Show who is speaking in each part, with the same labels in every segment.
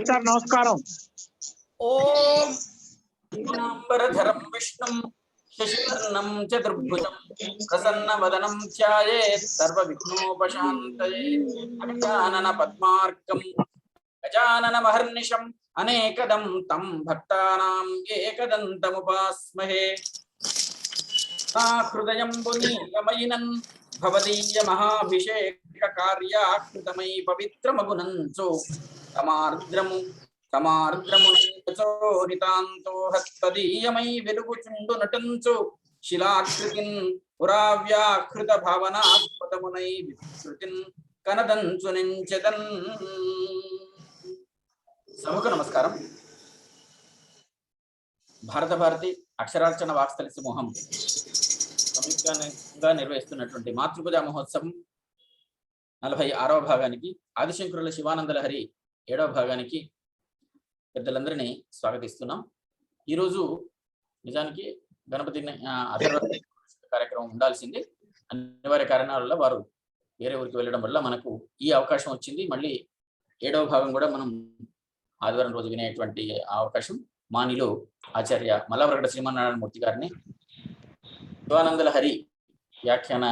Speaker 1: Sir నమస్కారం.
Speaker 2: ఓం పీతాంబరధరం విష్ణుం శశివర్ణం చతుర్భుజం ప్రసన్నవదనం ధ్యాయేత్ సర్వవిఘ్నోపశాంతయే. అగజానన పద్మార్కం గజానన మహర్నిశం అనేకదం తం భక్తానాం ఏకదంతముపాస్మహే. హృదయం పునీతమైనన్ భవదీయ మహాభిషేక కార్యాకృతమై పవిత్రమగునంచు తమార్ద్రమునితాంతో హత్తదీయమై వెలుగుచుండు నటంచు శిలాకృతిన్ పురావ్యాకృత భావనాస్పదమునై వికృతిన్ కనదంచు నించెదన్. సభకు నమస్కారం. భారత భారతి అక్షరార్చన వాక్స్థలి సమూహం సంయుక్తంగా నిర్వహిస్తున్నటువంటి మాతృపూజ మహోత్సవం 46వ భాగానికి, ఆదిశంకరుల శివానంద లహరి 7వ భాగానికి పెద్దలందరినీ స్వాగతిస్తున్నాం. ఈరోజు నిజానికి గణపతి కార్యక్రమం ఉండాల్సింది. అనివార్య కారణాల వల్ల వారు వేరే ఊరికి వెళ్ళడం వల్ల మనకు ఈ అవకాశం వచ్చింది. మళ్ళీ 7వ భాగం కూడా మనం ఆదివారం రోజు వినేటువంటి అవకాశం మానిలో ఆచార్య మల్లాప్రగడ శ్రీమన్నారాయణమూర్తి గారిని శివానంద లహరి వ్యాఖ్యాన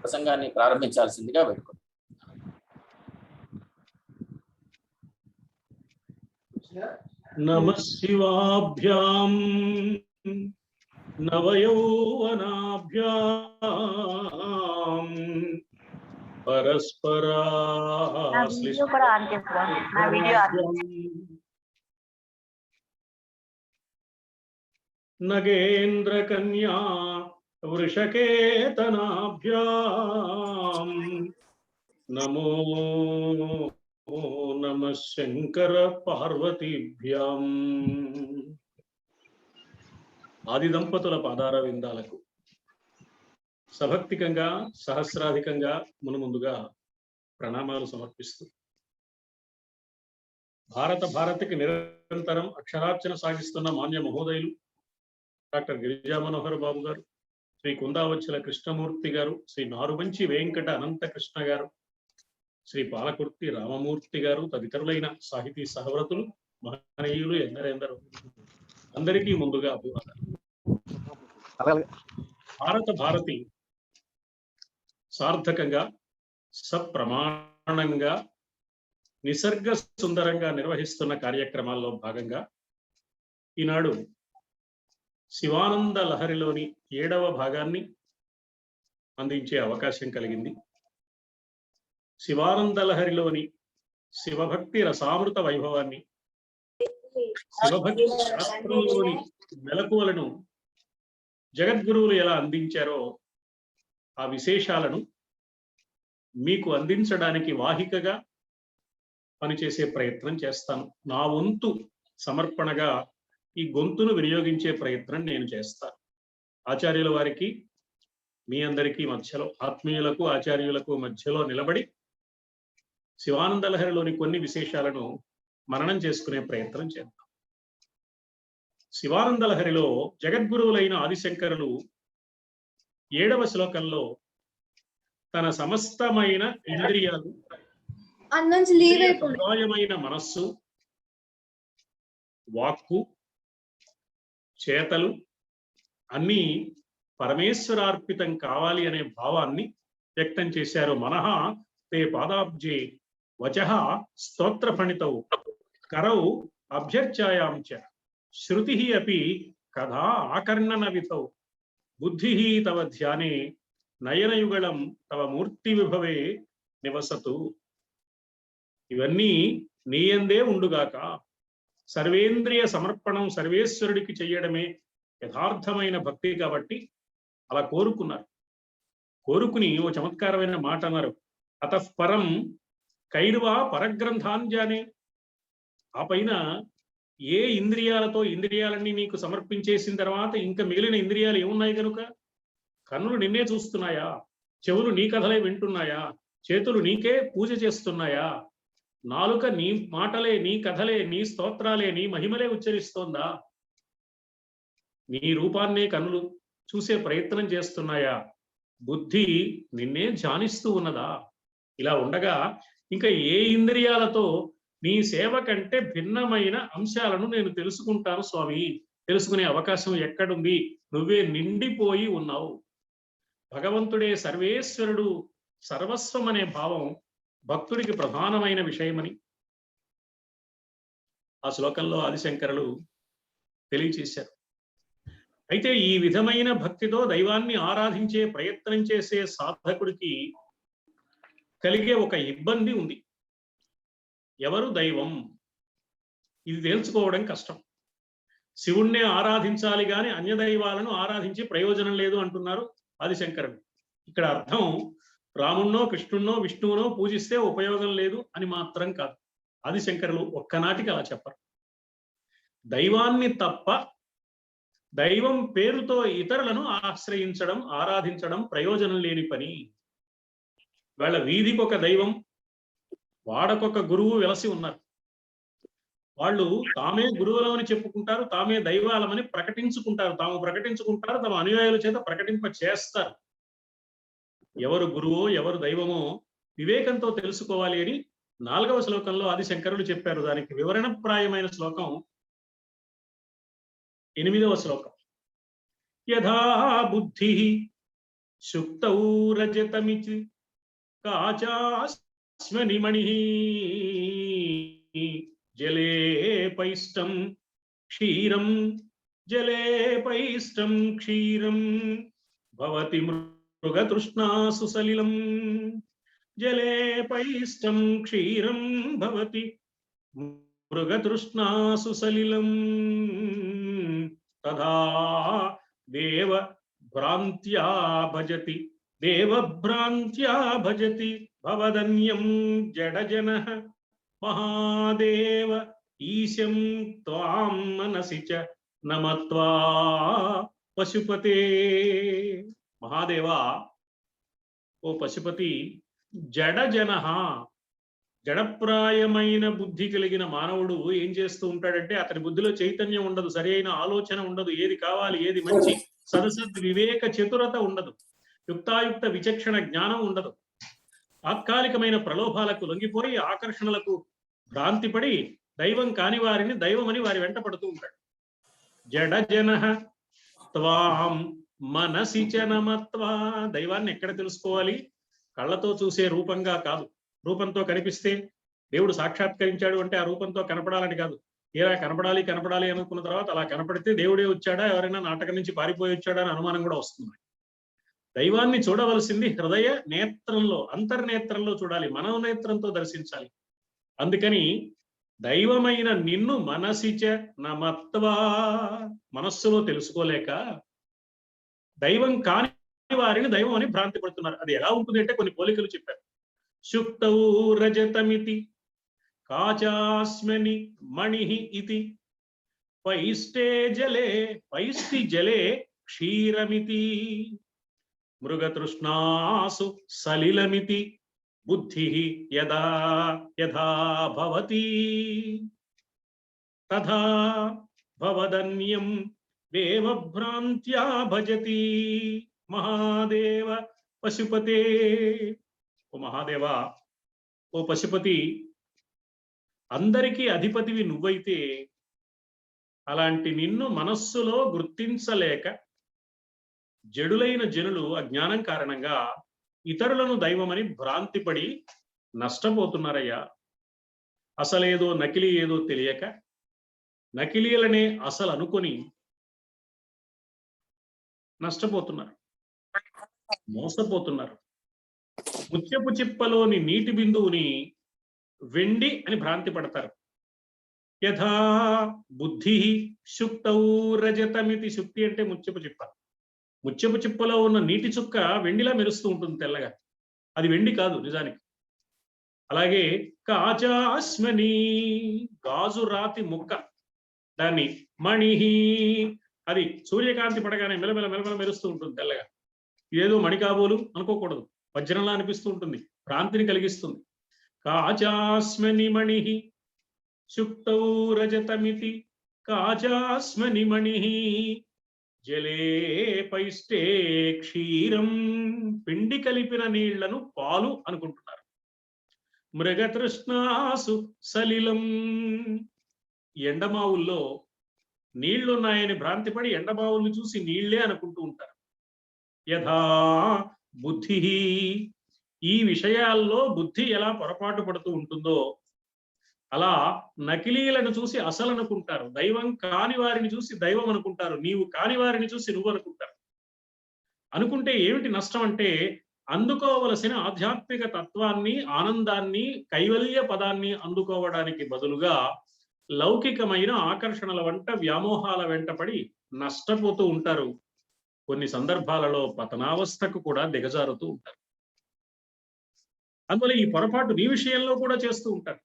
Speaker 2: ప్రసంగాన్ని ప్రారంభించాల్సిందిగా వేడుకుంటున్నాం.
Speaker 3: నమః శివాభ్యాం నవయౌవనాభ్యాం నగేంద్రకన్యా వృషకేతనాభ్యాం నమో నమః శంకర పార్వతీభ్యాం. ఆది దంపతుల పాదార విందాలకు సభక్తికంగా సహస్రాధికంగా మునుముందుగా ప్రణామాలు సమర్పిస్తూ, భారతికి నిరంతరం అక్షరార్చన సాగిస్తున్న మాన్య మహోదయులు డాక్టర్ గిరిజా మనోహర్ బాబు గారు, శ్రీ కుందావచ్చల కృష్ణమూర్తి గారు, శ్రీ నారుమంచి వెంకట అనంతకృష్ణ గారు, శ్రీ పాలకుర్తి రామమూర్తి గారు తదితరులైన సాహితీ సహవ్రతులు, మహనీయులు ఎందరెందరో అందరికీ ముందుగా అభివాదాలు. భారతి సార్థకంగా సప్రమాణంగా నిసర్గ సుందరంగా నిర్వహిస్తున్న కార్యక్రమాల్లో భాగంగా ఈనాడు శివానంద లహరిలోని 7వ భాగాన్ని అందించే అవకాశం కలిగింది. శివానంద లహరిలోని శివభక్తి రసామృత వైభవాన్ని, శివభక్తి శాస్త్రంలోని మెలకువలను జగద్గురువులు ఎలా అందించారో ఆ విశేషాలను మీకు అందించడానికి వాహికగా పనిచేసే ప్రయత్నం చేస్తాను. నా వంతు సమర్పణగా ఈ గొంతును వినియోగించే ప్రయత్నం నేను చేస్తాను. ఆచార్యుల వారికి మీ అందరికీ మధ్యలో, ఆత్మీయులకు ఆచార్యులకు మధ్యలో నిలబడి శివానంద లహరిలోని కొన్ని విశేషాలను మననం చేసుకునే ప్రయత్నం చేద్దాం. శివానంద లహరిలో జగద్గురువులైన ఆదిశంకరులు 7వ శ్లోకంలో తన సమస్తమైన ఇంద్రియాలు, సహాయమైన మనస్సు, వాక్కు, చేతలు అన్నీ పరమేశ్వరార్పితం కావాలి అనే భావాన్ని వ్యక్తం చేశారు. మనః తే పాదాబ్జే వచః స్తోత్ర ఫణితౌ కరౌ అభ్యర్చాయాం చ శృతి అపి కథా ఆకర్ణన వితౌ బుద్ధి తవ ధ్యానే నయనయుగళం తవ మూర్తి విభవే నివసతు. ఇవన్నీ నీయందే ఉండుగాక. సర్వేంద్రియ సమర్పణం సర్వేశ్వరుడికి చెయ్యడమే యథార్థమైన భక్తి కాబట్టి అలా కోరుకున్నారు. కోరుకుని ఓ చమత్కారమైన మాట అన్నారు, అతఃపరం కైర్వా పరగ్రంథాంజానే. ఆ పైన ఏ ఇంద్రియాలతో ఇంద్రియాలన్నీ నీకు సమర్పించేసిన తర్వాత ఇంకా మిగిలిన ఇంద్రియాలు ఏమున్నాయి కనుక? కన్నులు నిన్నే చూస్తున్నాయా? చెవులు నీ కథలే వింటున్నాయా? చేతులు నీకే పూజ చేస్తున్నాయా? నాలుక నీ మాటలే, నీ కథలే, నీ స్తోత్రాలే, నీ మహిమలే ఉచ్చరిస్తోందా? నీ రూపాన్నే కన్నులు చూసే ప్రయత్నం చేస్తున్నాయా? బుద్ధి నిన్నే ధ్యానిస్తూ ఉన్నదా? ఇలా ఉండగా ఇంకా ఏ ఇంద్రియాలతో నీ సేవ కంటే భిన్నమైన అంశాలను నేను తెలుసుకుంటాను స్వామి. తెలుసుకునే అవకాశం ఎక్కడుంది? నువ్వే నిండిపోయి ఉన్నావు. భగవంతుడే సర్వేశ్వరుడు, సర్వస్వం అనే భావం భక్తుడికి ప్రధానమైన విషయమని ఆ శ్లోకంలో ఆదిశంకరులు తెలియచేశారు. అయితే ఈ విధమైన భక్తితో దైవాన్ని ఆరాధించే ప్రయత్నం చేసే సాధకుడికి కలిగే ఒక ఇబ్బంది ఉంది. ఎవరు దైవం? ఇది తేల్చుకోవడం కష్టం. శివుణ్ణే ఆరాధించాలి గాని అన్య దైవాలను ఆరాధించి ప్రయోజనం లేదు అంటున్నారు ఆదిశంకరుడు. ఇక్కడ అర్థం రాముణ్ణో కృష్ణుణ్ణో విష్ణువునో పూజిస్తే ఉపయోగం లేదు అని మాత్రం కాదు. ఆదిశంకరులు ఒక్కనాటికి అలా చెప్పరు. దైవాన్ని తప్ప దైవం పేరుతో ఇతరులను ఆశ్రయించడం, ఆరాధించడం ప్రయోజనం లేని పని. వాళ్ళ వీధికి ఒక దైవం, వాడకొక గురువు వెలసి ఉన్నారు. వాళ్ళు తామే గురువులమని చెప్పుకుంటారు, తామే దైవాలమని ప్రకటించుకుంటారు, తాము ప్రకటించుకుంటారు, తమ అనుయాయుల చేత ప్రకటింప చేస్తారు. ఎవరు గురువో ఎవరు దైవమో వివేకంతో తెలుసుకోవాలి అని 4వ శ్లోకంలో ఆదిశంకరులు చెప్పారు. దానికి వివరణప్రాయమైన శ్లోకం 8వ శ్లోకం. యథా బుద్ధి సుప్తౌ రజతమితి కాచాస్మని మణి జలే పైష్టం క్షీరం జలే పైష్టం క్షీరం భవతి మృగతృష్ణాసు సలిలం జలే పైష్టం క్షీరం భవతి మృగతృష్ణాసు సలిలం తథా దేవ భ్రాంత్యా భజతి దేవభ్రాంత్యా భజతి భవదన్యం జడజనః మహాదేవ ఈశం త్వాం మనసి చ నమత్వా పశుపతే. మహాదేవా, ఓ పశుపతి, జడజనః, జడప్రాయమైన బుద్ధి కలిగిన మానవుడు ఏం చేస్తూ ఉంటాడంటే అతని బుద్ధిలో చైతన్యం ఉండదు, సరి అయిన ఆలోచన ఉండదు, ఏది కావాలి ఏది మంచి సదసద్ వివేక చతురత ఉండదు, యుక్తాయుక్త విచక్షణ జ్ఞానం ఉండదు. తాత్కాలికమైన ప్రలోభాలకు లొంగిపోయి ఆకర్షణలకు భ్రాంతిపడి దైవం కాని వారిని దైవమని వారి వెంట పడుతూ ఉంటాడు. జడజనః త్వాం మనసి చ నమత్వా. దైవాన్ని ఎక్కడ తెలుసుకోవాలి? కళ్ళతో చూసే రూపంగా కాదు. రూపంతో కనిపిస్తే దేవుడు సాక్షాత్కరించాడు అంటే ఆ రూపంతో కనపడాలని కాదు. ఏరా కనపడాలి కనపడాలి అనుకున్న తర్వాత అలా కనపడితే దేవుడే వచ్చాడా, ఎవరైనా నాటకం నుంచి పారిపోయి వచ్చాడా అని అనుమానం కూడా వస్తుంది. దైవాన్ని చూడవలసింది హృదయ నేత్రంలో, అంతర్నేత్రంలో చూడాలి, మనోనేత్రంతో దర్శించాలి. అందుకని దైవమైన నిన్ను మనసిచ నమత్వా, మనస్సులో తెలుసుకోలేక దైవం కాని వారిని దైవం అని భ్రాంతి పడుతున్నారు. అది ఎలా ఉంటుంది అంటే కొన్ని పోలికలు చెప్పారు. శుక్తౌ రజతమితి కాచాస్మని మణి ఇతి పైష్టే జలే పైష్టి జలే క్షీరమితి మృగతృష్ణాసు సలిలమితి బుద్ధి యదా యథా భవతి తథా భవదన్యం దేవభ్రాంత్యా భజతి మహాదేవ పశుపతే. ఓ మహాదేవా, ఓ పశుపతి, అందరికీ అధిపతివి నువ్వైతే అలాంటి నిన్ను మనస్సులో గుర్తించలేక జడులైన జనులు అజ్ఞానం కారణంగా ఇతరులను దైవమని భ్రాంతిపడి నష్టపోతున్నారయ్యా. అసలేదో నకిలీ ఏదో తెలియక నకిలీలనే అసలు అనుకొని నష్టపోతున్నారు, మోసపోతున్నారు. ముత్యపు చిప్పలోని నీటి బిందువుని వెండి అని భ్రాంతి పడతారు. యథా బుద్ధి శుక్తౌ రజతమితి. శుక్తి అంటే ముత్యపు చిప్ప. ముత్యపు చిప్పలో ఉన్న నీటి చుక్క వెండిలా మెరుస్తూ ఉంటుంది తెల్లగా, అది వెండి కాదు నిజానికి. అలాగే కాచాస్మని, గాజు రాతి ముక్క, దాన్ని మణిహి, అది సూర్యకాంతి పడగానే మెలమెల మెలమెల మెరుస్తూ ఉంటుంది తెల్లగా. ఇదేదో మణి కాబోలు అనుకోకూడదు, వజ్రంలా అనిపిస్తూ ఉంటుంది, భ్రాంతిని కలిగిస్తుంది. కాచాస్మని మణిహి శుక్తౌ రజతమితి కాచాస్మని మణిహి జలే పైష్టే క్షీరం. పిండి కలిపిన నీళ్లను పాలు అనుకుంటున్నారు. మృగతృష్ణాసు సలిలం. ఎండమావుల్లో నీళ్లున్నాయని భ్రాంతిపడి ఎండమావుల్ని చూసి నీళ్లే అనుకుంటూ ఉంటారు. యథా బుద్ధి, ఈ విషయాల్లో బుద్ధి ఎలా పొరపాటు పడుతూ ఉంటుందో అలా నకిలీలను చూసి అసలు అనుకుంటారు. దైవం కాని వారిని చూసి దైవం అనుకుంటారు. నీవు కాని వారిని చూసి నువ్వు అనుకుంటారు. అనుకుంటే ఏమిటి నష్టం అంటే, అందుకోవలసిన ఆధ్యాత్మిక తత్వాన్ని, ఆనందాన్ని, కైవల్య పదాన్ని అందుకోవడానికి బదులుగా లౌకికమైన ఆకర్షణల వెంట, వ్యామోహాల వెంటపడి నష్టపోతూ ఉంటారు. కొన్ని సందర్భాలలో పతనావస్థకు కూడా దిగజారుతూ ఉంటారు. అందువల్ల ఈ పొరపాటు నీ విషయంలో కూడా చేస్తూ ఉంటారు.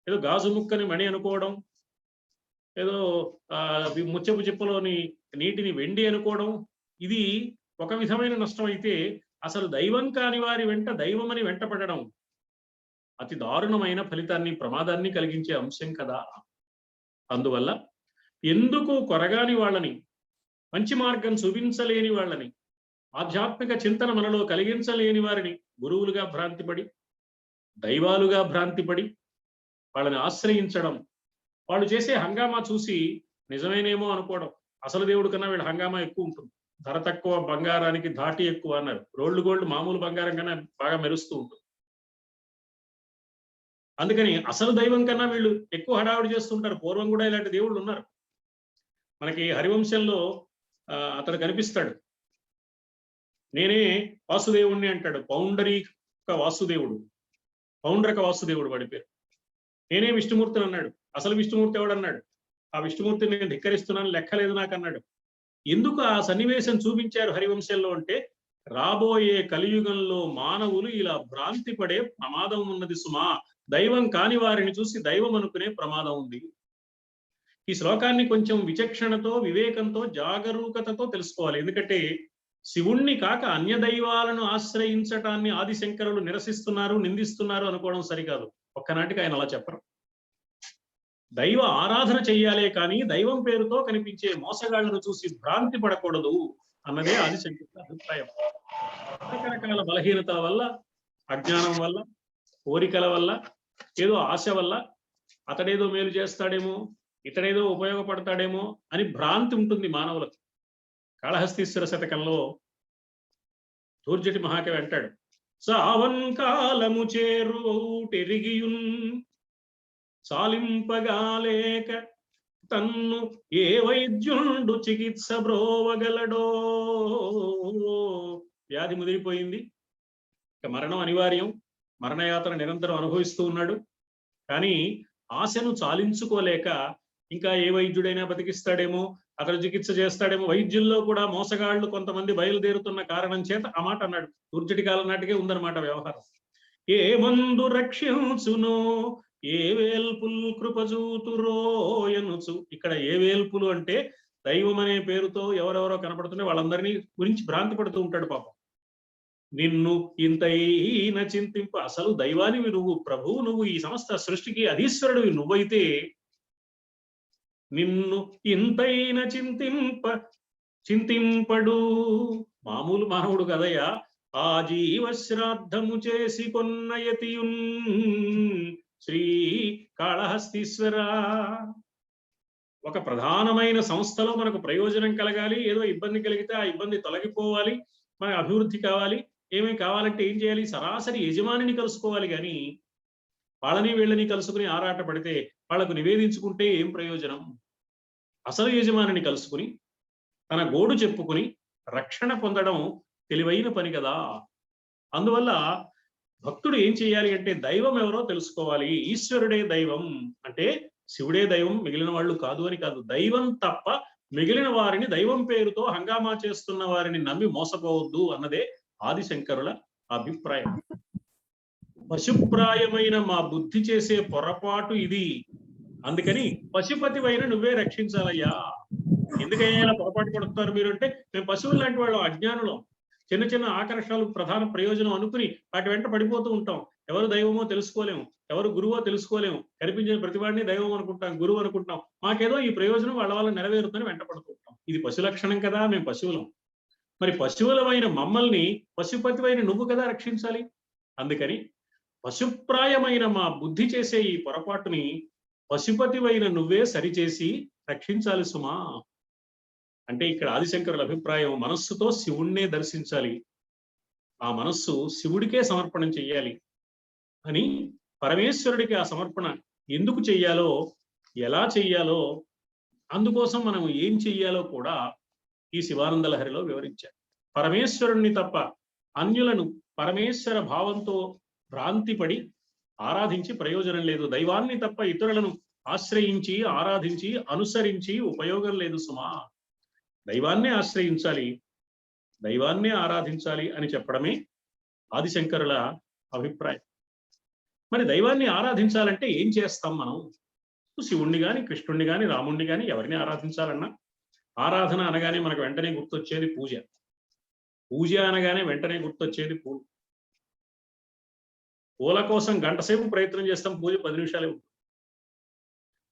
Speaker 3: ఏదో గాజు ముక్కని మణి అనుకోవడం, ఏదో ముచ్చపు చిప్పలోని నీటిని వెండి అనుకోవడం, ఇది ఒక విధమైన నష్టం అయితే, అసలు దైవం కాని వారి వెంట దైవమని వెంటపడడం అతి దారుణమైన ఫలితాన్ని, ప్రమాదాన్ని కలిగించే అంశం కదా. అందువల్ల ఎందుకు కొరగాని వాళ్ళని, మంచి మార్గం చూపించలేని వాళ్ళని, ఆధ్యాత్మిక చింతన మనలో కలిగించలేని వారిని గురువులుగా భ్రాంతిపడి, దైవాలుగా భ్రాంతిపడి వాళ్ళని ఆశ్రయించడం, వాళ్ళు చేసే హంగామా చూసి నిజమేనేమో అనుకోవడం. అసలు దేవుడి కన్నా వీళ్ళ హంగామా ఎక్కువ ఉంటుంది. ధర తక్కువ బంగారానికి ధాటి ఎక్కువ అన్నారు. రోల్డ్ గోల్డ్ మామూలు బంగారం కన్నా బాగా మెరుస్తూ ఉంటుంది. అందుకని అసలు దైవం కన్నా వీళ్ళు ఎక్కువ హడావుడి చేస్తుంటారు. పూర్వం కూడా ఇలాంటి దేవుళ్ళు ఉన్నారు. మనకి హరివంశంలో అతడు కనిపిస్తాడు. నేనే వాసుదేవుణ్ణి అంటాడు. పౌండరీక వాసుదేవుడు, పౌండ్రక వాసుదేవుడు వాడి పేరు. నేనే విష్ణుమూర్తిని అన్నాడు. అసలు విష్ణుమూర్తి ఎవడన్నాడు? ఆ విష్ణుమూర్తిని నేను ధిక్కరిస్తున్నాను, లెక్కలేదు నాకు అన్నాడు. ఎందుకు ఆ సన్నివేశం చూపించారు హరివంశంలో అంటే, రాబోయే కలియుగంలో మానవులు ఇలా భ్రాంతి పడే ప్రమాదం ఉన్నది సుమా. దైవం కాని వారిని చూసి దైవం అనుకునే ప్రమాదం ఉంది. ఈ శ్లోకాన్ని కొంచెం విచక్షణతో, వివేకంతో, జాగరూకతతో తెలుసుకోవాలి. ఎందుకంటే శివుణ్ణి కాక అన్య దైవాలను ఆశ్రయించటాన్ని ఆదిశంకరులు నిరసిస్తున్నారు, నిందిస్తున్నారు అనుకోవడం సరికాదు. ఒక్కనాటికి ఆయన అలా చెప్పరు. దైవ ఆరాధన చెయ్యాలే కానీ దైవం పేరుతో కనిపించే మోసగాళ్లను చూసి భ్రాంతి పడకూడదు అన్నదే ఆదిశంకరుల అభిప్రాయం. రకరకాల బలహీనతల వల్ల, అజ్ఞానం వల్ల, కోరికల వల్ల, ఏదో ఆశ వల్ల అతడేదో మేలు చేస్తాడేమో, ఇతడేదో ఉపయోగపడతాడేమో అని భ్రాంతి ఉంటుంది మానవులకు. కాళహస్తీశ్వర శతకంలో దూర్జటి మహాకవి అంటాడు, సావంకాలము చేరువౌటెరిగియున్ సాలింపగాలేక తన్ను ఏ వైద్యుండు చికిత్స బ్రోవగలడో. వ్యాధి ముదిరిపోయింది, ఇక మరణం అనివార్యం, మరణయాతన నిరంతరం అనుభవిస్తూ ఉన్నాడు. కానీ ఆశను చాలించుకోలేక ఇంకా ఏ వైద్యుడైనా బతికిస్తాడేమో, అతను చికిత్స చేస్తాడేమో, వైద్యుల్లో కూడా మోసగాళ్లు కొంతమంది బయలుదేరుతున్న కారణం చేత ఆ మాట అన్నాడు. దుర్జటి కాలం నాటికే ఉందన్నమాట వ్యవహారం. ఏ మందు రక్షించునో ఏ వేల్పుల్ కృపజూతురో ఎనుచు. ఇక్కడ ఏ వేల్పులు అంటే దైవం అనే పేరుతో ఎవరెవరో కనపడుతున్నాయి వాళ్ళందరినీ గురించి భ్రాంతి పడుతూ ఉంటాడు పాపం. నిన్ను ఇంతైన చింతింప, అసలు దైవానివి నువ్వు, ప్రభువు నువ్వు, ఈ సమస్త సృష్టికి అధీశ్వరుడివి నువ్వైతే నిన్ను ఇంతైన చింతింపడు మామూలు మానవుడు కదయ్యా. ఆ జీవశ్రాద్ధము చేసి కొన్నయతియున్ శ్రీ కాళహస్తీశ్వర. ఒక ప్రధానమైన సంస్థలో మనకు ప్రయోజనం కలగాలి, ఏదో ఇబ్బంది కలిగితే ఆ ఇబ్బంది తొలగిపోవాలి, మనకు అభివృద్ధి కావాలి, ఏమేమి కావాలంటే ఏం చేయాలి? సరాసరి యజమానిని కలుసుకోవాలి. కానీ వాళ్ళని వీళ్ళని కలుసుకుని ఆరాట పడితే, వాళ్లకు నివేదించుకుంటే ఏం ప్రయోజనం? అసలు యజమానిని కలుసుకుని తన గోడు చెప్పుకుని రక్షణ పొందడం తెలివైన పని కదా. అందువల్ల భక్తుడు ఏం చేయాలి అంటే, దైవం ఎవరో తెలుసుకోవాలి. ఈశ్వరుడే దైవం అంటే శివుడే దైవం, మిగిలిన వాళ్ళు కాదు అని కాదు. దైవం తప్ప మిగిలిన వారిని, దైవం పేరుతో హంగామా చేస్తున్న వారిని నమ్మి మోసపోవద్దు అన్నదే ఆదిశంకరుల అభిప్రాయం. పశుప్రాయమైన మా బుద్ధి చేసే పొరపాటు ఇది. అందుకని పశుపతివైన నువ్వే రక్షించాలయ్యా. ఎందుకైనా పొరపాటు పడుతున్నారు మీరు అంటే, మేము పశువులు లాంటి వాళ్ళం, అజ్ఞానులం. చిన్న చిన్న ఆకర్షణలు ప్రధాన ప్రయోజనం అనుకుని వాటి వెంట పడిపోతూ ఉంటాం. ఎవరు దైవమో తెలుసుకోలేము, ఎవరు గురువో తెలుసుకోలేము. కనిపించిన ప్రతివాడిని దైవం అనుకుంటాం, గురువు అనుకుంటాం. మాకేదో ఈ ప్రయోజనం వాళ్ళ వల్ల నెరవేరుతుందని వెంట పడుతూ ఉంటాం. ఇది పశు లక్షణం కదా, మేము పశువులం. మరి పశువులమైన మమ్మల్ని పశుపతివైన నువ్వు కదా రక్షించాలి. అందుకని పశుప్రాయమైన మా బుద్ధి చేసే ఈ పొరపాటుని పశుపతివైన నువ్వే సరిచేసి రక్షించాలి సుమా. అంటే ఇక్కడ ఆదిశంకరుల అభిప్రాయం, మనస్సుతో శివుణ్ణే దర్శించాలి, ఆ మనస్సు శివుడికే సమర్పణం చెయ్యాలి అని, పరమేశ్వరుడికి ఆ సమర్పణ ఎందుకు చెయ్యాలో, ఎలా చెయ్యాలో, అందుకోసం మనం ఏం చెయ్యాలో కూడా ఈ శివానంద లహరిలో వివరించారు. పరమేశ్వరుణ్ణి తప్ప అన్యులను పరమేశ్వర భావంతో భ్రాంతిపడి ఆరాధించి ప్రయోజనం లేదు. దైవాన్ని తప్ప ఇతరులను ఆశ్రయించి ఆరాధించి అనుసరించి ఉపయోగం లేదు సుమా. దైవాన్నే ఆశ్రయించాలి, దైవాన్నే ఆరాధించాలి అని చెప్పడమే ఆదిశంకరుల అభిప్రాయం. మరి దైవాన్ని ఆరాధించాలంటే ఏం చేస్తాం మనం? శివుణ్ణి గాని, కృష్ణుణ్ణి గాని, రాముణ్ణి గాని ఎవరిని ఆరాధించాలన్నా ఆరాధన అనగానే మనకు వెంటనే గుర్తొచ్చేది పూజ. పూజ అనగానే వెంటనే గుర్తొచ్చేది పూలు. పూల కోసం గంటసేపు ప్రయత్నం చేస్తాం, పూజ 10 నిమిషాలే ఉంటుంది.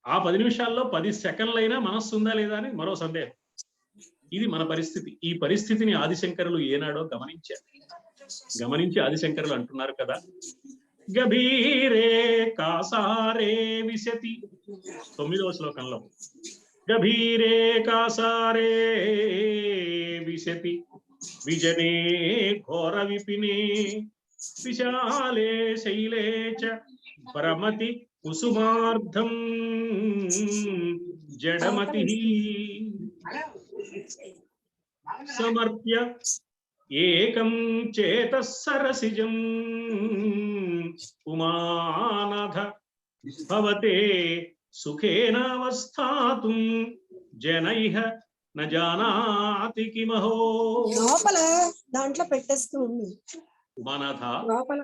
Speaker 3: ఆ 10 నిమిషాల్లో 10 సెకండ్లైనా మనస్సు ఉందా లేదా అని మరో సందేహం. ఇది మన పరిస్థితి. ఈ పరిస్థితిని ఆదిశంకరులు ఏనాడో గమనించారు. గమనించి ఆదిశంకరులు అంటున్నారు కదా, గభీరే కాసారే విశతి, 9వ శ్లోకంలో గభీరే కాసారే విశతి విజనే ఘోర విపినే విశాలే శైలే చ భ్రమతి కుసుమార్ధం జడమతి సమర్ప్య ఏకం చేతః సరసిజం ఉమానాథ భవతే సుఖేనావస్థాతుం జనైః న జానాతి కిమహో.
Speaker 1: లోపల దాంట్లో పెట్టేస్తూ ఉంది
Speaker 3: ఉమానాథ
Speaker 1: లోపల.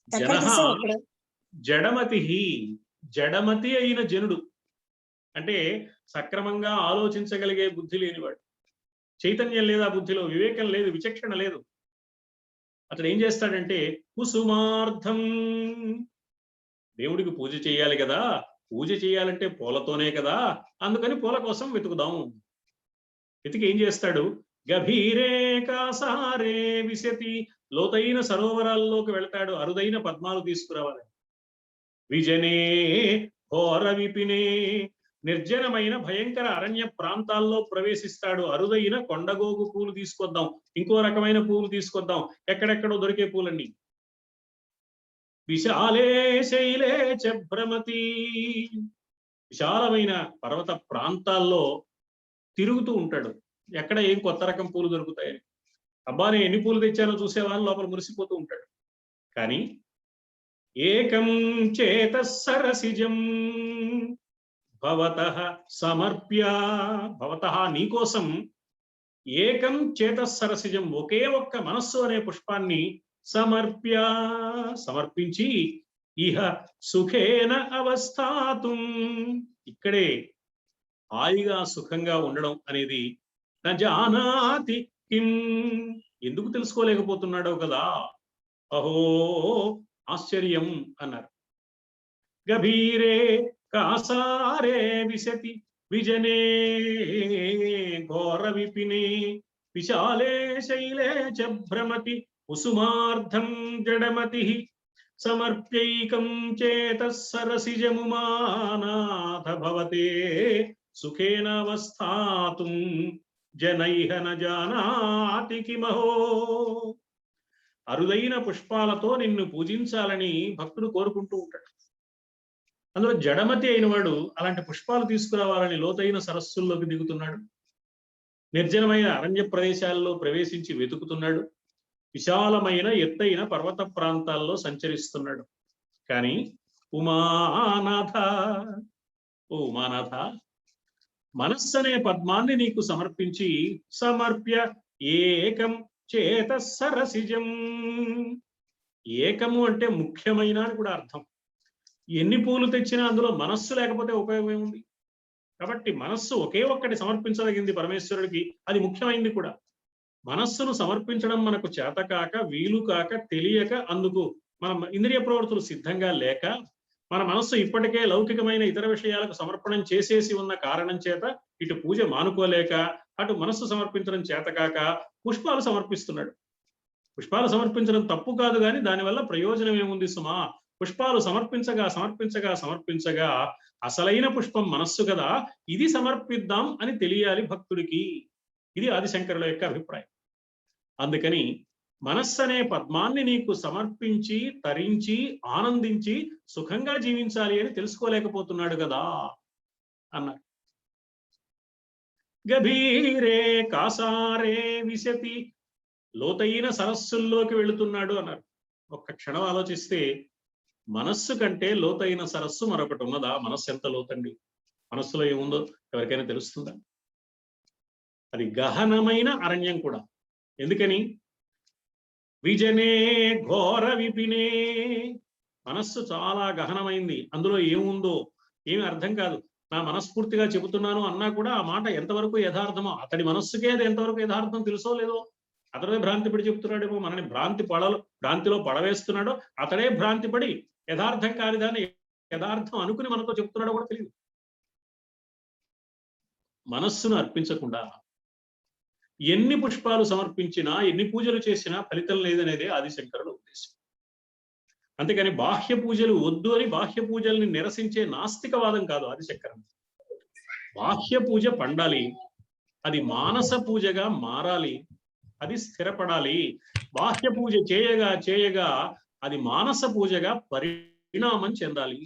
Speaker 3: జనః జడమతి, జడమతి అయిన జనుడు అంటే సక్రమంగా ఆలోచించగలిగే బుద్ధి లేనివాడు. చైతన్యం లేదు ఆ బుద్ధిలో, వివేకం లేదు, విచక్షణ లేదు. అతడు ఏం చేస్తాడంటే కుసుమార్థం, దేవుడికి పూజ చేయాలి కదా, పూజ చేయాలంటే పూలతోనే కదా, అందుకని పూల కోసం వెతుకుదాం. వెతికి ఏం చేస్తాడు, గభీరే కాసారే విశతి, లోతైన సరోవరాల్లోకి వెళ్తాడు, అరుదైన పద్మాలు తీసుకురావాలి. విజనే ఘోర విపినే, నిర్జనమైన భయంకర అరణ్య ప్రాంతాల్లో ప్రవేశిస్తాడు. అరుదైన కొండగోగు పూలు తీసుకొద్దాం, ఇంకో రకమైన పూలు తీసుకొద్దాం, ఎక్కడెక్కడో దొరికే పూలన్నీ. విశాలే శైలే చ భ్రమతి, విశాలమైన పర్వత ప్రాంతాల్లో తిరుగుతూ ఉంటాడు, ఎక్కడ ఏం కొత్త రకం పూలు దొరుకుతాయని. అబ్బా నేను ఎన్ని పూలు తెచ్చానో చూసేవాళ్ళు లోపల మురిసిపోతూ ఉంటాడు. కానీ ఏకం చేతః సరసిజం భవతః సమర్ప్య, భవతః నీకోసం, ఏకం చేతః సరసిజం ఒకే ఒక్క మనస్సు అనే పుష్పాన్ని సమర్ప్య సమర్పించి, ఇహ సుఖేన అవస్థాతుం, ఇక్కడే హాయిగా సుఖంగా ఉండడం అనేది న జానాతి కిం, ఎందుకు తెలుసుకోలేకపోతున్నాడో కదా, అహో ఆశ్చర్యం అన్నారు. గభీరే కాసారే విశతి విజనే ఘోర విపినే విశాలే శైలే చ భ్రమతి కుసుమార్ధం జడమతి సమర్ప్యైకం చేతః సరసిజముమానాథ భవతే సుఖేనావస్థాతుం జనైః న జానాతి కిమహో. అరుదైన పుష్పాలతో నిన్ను పూజించాలని భక్తుడు కోరుకుంటూ ఉంటాడు. అందులో జడమతి అయిన వాడు అలాంటి పుష్పాలు తీసుకురావాలని లోతైన సరస్సుల్లోకి దిగుతున్నాడు, నిర్జనమైన అరణ్య ప్రదేశాల్లో ప్రవేశించి వెతుకుతున్నాడు, విశాలమైన ఎత్తైన పర్వత ప్రాంతాల్లో సంచరిస్తున్నాడు. కానీ ఉమానాథ, ఓ ఉమానాథ, మనస్సనే పద్మాన్ని నీకు సమర్పించి, సమర్ప్య ఏకం చేతః సరసిజం, ఏకము అంటే ముఖ్యమైన అని కూడా అర్థం. ఎన్ని పూలు తెచ్చినా అందులో మనస్సు లేకపోతే ఉపయోగం ఏముంది? కాబట్టి మనస్సు ఒకే ఒక్కటి సమర్పించదగింది పరమేశ్వరుడికి, అది ముఖ్యమైంది కూడా. మనస్సును సమర్పించడం మనకు చేతకాక, వీలు కాక, తెలియక, అందుకు మన ఇంద్రియ ప్రవృత్తులు సిద్ధంగా లేక, మన మనస్సు ఇప్పటికే లౌకికమైన ఇతర విషయాలకు సమర్పణం చేసేసి ఉన్న కారణం చేత ఇటు పూజ మానుకోలేక, అటు మనస్సు సమర్పించడం చేతకాక పుష్పాలు సమర్పిస్తున్నాడు. పుష్పాలు సమర్పించడం తప్పు కాదు, కానీ దానివల్ల ప్రయోజనం ఏముంది సుమా? పుష్పాలు సమర్పించగా సమర్పించగా సమర్పించగా అసలైన పుష్పం మనస్సు కదా, ఇది సమర్పిద్దాం అని తెలియాలి భక్తుడికి. ఇది ఆదిశంకరుల యొక్క అభిప్రాయం. అందుకని మనస్సు అనే పద్మాన్ని నీకు సమర్పించి తరించి ఆనందించి సుఖంగా జీవించాలి అని తెలుసుకోలేకపోతున్నాడు కదా అన్నారు. గభీరే కాసారే విశతి, లోతైన సరస్సుల్లోకి వెళుతున్నాడు అన్నారు. ఒక్క క్షణం ఆలోచిస్తే మనస్సు కంటే లోతైన సరస్సు మరొకటి ఉన్నదా? మనస్సు ఎంత లోతండి? మనస్సులో ఏముందో ఎవరికైనా తెలుస్తుందా? అది గహనమైన అరణ్యం కూడా. ఎందుకని? విజనే ఘోర విపినే, మనస్సు చాలా గహనమైంది, అందులో ఏముందో ఏమి అర్థం కాదు. నా మనస్ఫూర్తిగా చెబుతున్నాను అన్నా కూడా ఆ మాట ఎంతవరకు యథార్థమో, అతడి మనస్సుకే అది ఎంతవరకు యథార్థం తెలుసో లేదో. అతడే భ్రాంతి పడి చెప్తున్నాడేమో, మనని భ్రాంతిలో పడవేస్తున్నాడో, అతడే భ్రాంతి పడి యథార్థం కానిదాన్ని యథార్థం అనుకుని మనతో చెప్తున్నాడో కూడా తెలియదు. మనస్సును అర్పించకుండా ఎన్ని పుష్పాలు సమర్పించినా ఎన్ని పూజలు చేసినా ఫలితం లేదనేదే ఆదిశంకరుల ఉద్దేశం. అంతేకాని బాహ్య పూజలు వద్దు అని బాహ్య పూజల్ని నిరసించే నాస్తికవాదం కాదు ఆదిశంకరం. బాహ్య పూజ పండాలి, అది మానస పూజగా మారాలి, అది స్థిరపడాలి. బాహ్య పూజ చేయగా చేయగా అది మానస పూజగా పరిణామం చెందాలి.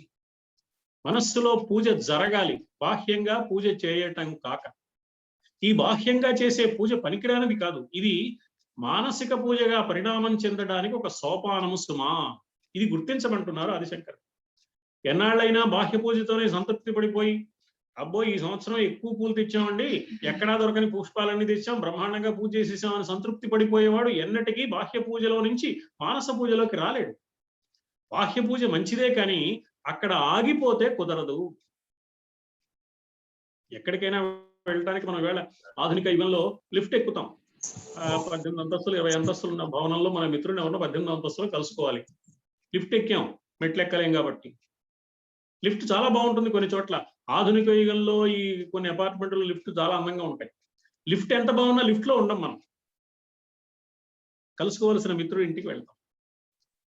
Speaker 3: మనస్సులో పూజ జరగాలి, బాహ్యంగా పూజ చేయటం కాక. ఈ బాహ్యంగా చేసే పూజ పనికిరానిది కాదు, ఇది మానసిక పూజగా పరిణామం చెందడానికి ఒక సోపానము సుమా. ఇది గుర్తించమంటున్నారు ఆదిశంకర్. ఎన్నాళ్ళైనా బాహ్య పూజతోనే సంతృప్తి పడిపోయి, అబ్బో ఈ సంవత్సరం ఎక్కువ పూలు తెచ్చామండి, ఎక్కడా దొరకని పుష్పాలన్నీ తెచ్చాం, బ్రహ్మాండంగా పూజ చేసేసామని సంతృప్తి పడిపోయేవాడు ఎన్నటికీ బాహ్య పూజలో నుంచి మానస పూజలోకి రాలేడు. బాహ్య పూజ మంచిదే, కానీ అక్కడ ఆగిపోతే కుదరదు. ఎక్కడికైనా వెళ్ళడానికి మనం వేళ ఆధునిక యుగంలో లిఫ్ట్ ఎక్కుతాం. 18 అంతస్తులు 20 అంతస్తులు ఉన్న భవనంలో మన మిత్రుని ఎవరినో 18 అంతస్తులు కలుసుకోవాలి. లిఫ్ట్ ఎక్కాం, మెట్లు ఎక్కలేం కాబట్టి. లిఫ్ట్ చాలా బాగుంటుంది కొన్ని చోట్ల. ఆధునిక యుగంలో ఈ కొన్ని అపార్ట్మెంట్లో లిఫ్ట్ చాలా అందంగా ఉంటాయి. లిఫ్ట్ ఎంత బాగున్నా లిఫ్ట్ లో ఉండం మనం. కలుసుకోవలసిన మిత్రుడి ఇంటికి వెళ్తాం.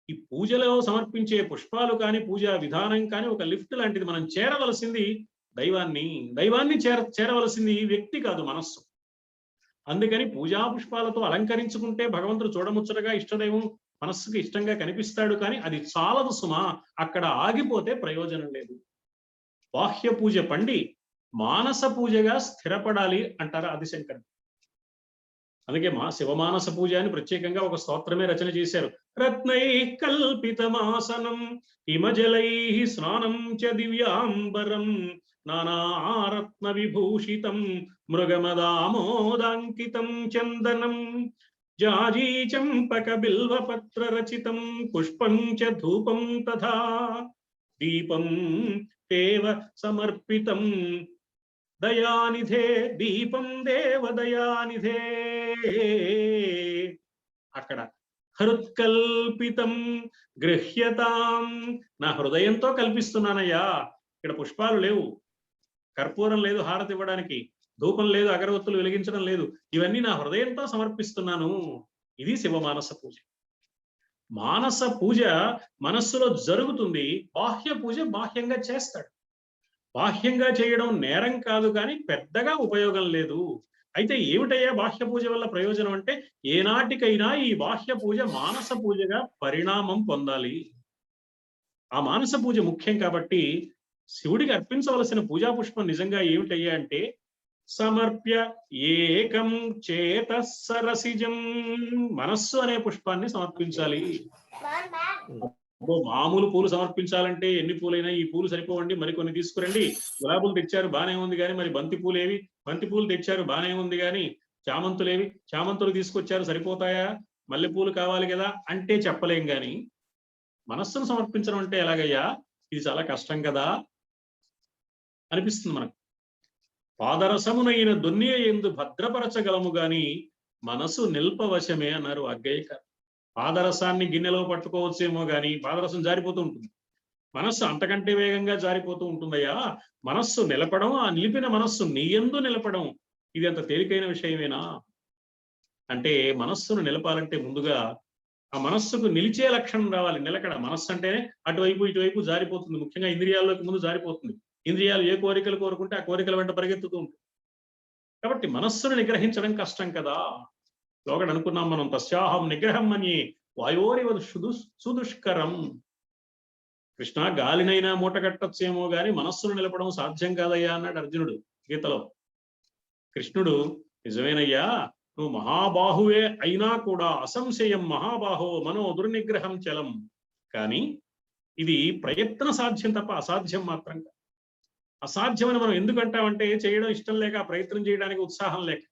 Speaker 3: ఈ పూజలో సమర్పించే పుష్పాలు కానీ పూజా విధానం కానీ ఒక లిఫ్ట్ లాంటిది. మనం చేరవలసింది దైవాన్ని చేరవలసింది వ్యక్తి కాదు, మనస్సు. అందుకని పూజా పుష్పాలతో అలంకరించుకుంటే భగవంతుడు చూడముచ్చటగా ఇష్టదైవం మనస్సుకి ఇష్టంగా కనిపిస్తాడు, కానీ అది చాలదు సుమా. అక్కడ ఆగిపోతే ప్రయోజనం లేదు. బాహ్య పూజ పండి మానస పూజగా స్థిరపడాలి అంటారు ఆదిశంకర్. అందుకే శివమానస పూజ అని ప్రత్యేకంగా ఒక స్తోత్రమే రచన చేశారు. రత్నై కల్పితమాసనం హిమజలై స్నానం చ దివ్యాంబరం నానారత్న విభూషితం మృగమదామోదాంకితం చందనం జాజీ చంపక బిల్వపత్ర రచితం పుష్పం చ ధూపం తథా దీపం దేవ సమర్పితం దయానిధే దీపం దేవ దయానిధే. అక్కడ హృత్కల్పితం గృహ్యతాం, నా హృదయంతో కల్పిస్తున్నానయ్యా. ఇక్కడ పుష్పాలు లేవు, కర్పూరం లేదు హారతి ఇవ్వడానికి, ధూపం లేదు, అగరవత్తులు వెలిగించడం లేదు, ఇవన్నీ నా హృదయంతో సమర్పిస్తున్నాను. ఇది శివమానస పూజ. మానస పూజ మనస్సులో జరుగుతుంది, బాహ్య పూజ బాహ్యంగా చేస్తాడు. బాహ్యంగా చేయడం నేరం కాదు, కానీ పెద్దగా ఉపయోగం లేదు. అయితే ఏమిటయ్యా బాహ్య పూజ వల్ల ప్రయోజనం అంటే, ఏనాటికైనా ఈ బాహ్య పూజ మానస పూజగా పరిణామం పొందాలి. ఆ మానస పూజ ముఖ్యం. కాబట్టి శివుడికి అర్పించవలసిన పూజా పుష్పం నిజంగా ఏమిటయ్యా అంటే, సమర్ప్య ఏకం చేత సరసిజం, మనస్సు అనే పుష్పాన్ని సమర్పించాలి. మామూలు పూలు సమర్పించాలంటే ఎన్ని పూలైనా ఈ పూలు సరిపోవండి, మరికొన్ని తీసుకురండి. గులాబులు తెచ్చారు బానే ఉంది కానీ మరి బంతి పూలేవి, బంతి పూలు తెచ్చారు బానే ఉంది కానీ చామంతులేవి, చామంతులు తీసుకొచ్చారు సరిపోతాయా, మల్లెపూలు కావాలి కదా అంటే చెప్పలేం. కానీ మనస్సును సమర్పించడం అంటే ఎలాగయ్యా, ఇది చాలా కష్టం కదా అనిపిస్తుంది మనకు. పాదరసమునైన దున్నియ ఎందు భద్రపరచగలము గాని మనసు నిల్పవశమే అన్నారు అగ్గయ్య. పాదరసాన్ని గిన్నెలో పట్టుకోవచ్చేమో కానీ పాదరసం జారిపోతూ ఉంటుంది, మనస్సు అంతకంటే వేగంగా జారిపోతూ ఉంటుందయ్యా. మనస్సు నిలపడం, ఆ నిలిపిన మనస్సు నీ యందు నిలపడం, ఇది అంత తేలికైన విషయమేనా అంటే, మనస్సును నిలపాలంటే ముందుగా ఆ మనస్సుకు నిలిచే లక్షణం రావాలి. నిలకడ. మనస్సు అంటేనే అటువైపు ఇటువైపు జారిపోతుంది. ముఖ్యంగా ఇంద్రియాల్లోకి ముందు జారిపోతుంది. ఇంద్రియాలు ఏ కోరికలు కోరుకుంటే ఆ కోరికల వెంట పరిగెత్తుతూ ఉంటుంది. కాబట్టి మనస్సును నిగ్రహించడం కష్టం కదా. లోగడ అనుకున్నాం మనం, తస్యాహం నిగ్రహం అని వాయోరివ సుదుష్కరం. కృష్ణ, గాలినైనా మూట కట్టొచ్చేమో గాని మనస్సును నిలపడం సాధ్యం కాదయ్యా అన్నాడు అర్జునుడు గీతలో. కృష్ణుడు, నిజమేనయ్యా, నువ్వు మహాబాహువే అయినా కూడా అసంశయం మహాబాహో మనో దుర్నిగ్రహం చలం. కానీ ఇది ప్రయత్న సాధ్యం తప్ప అసాధ్యం మాత్రం కాదు. అసాధ్యమని మనం ఎందుకంటామంటే చేయడం ఇష్టం లేక, ప్రయత్నం చేయడానికి ఉత్సాహం లేక.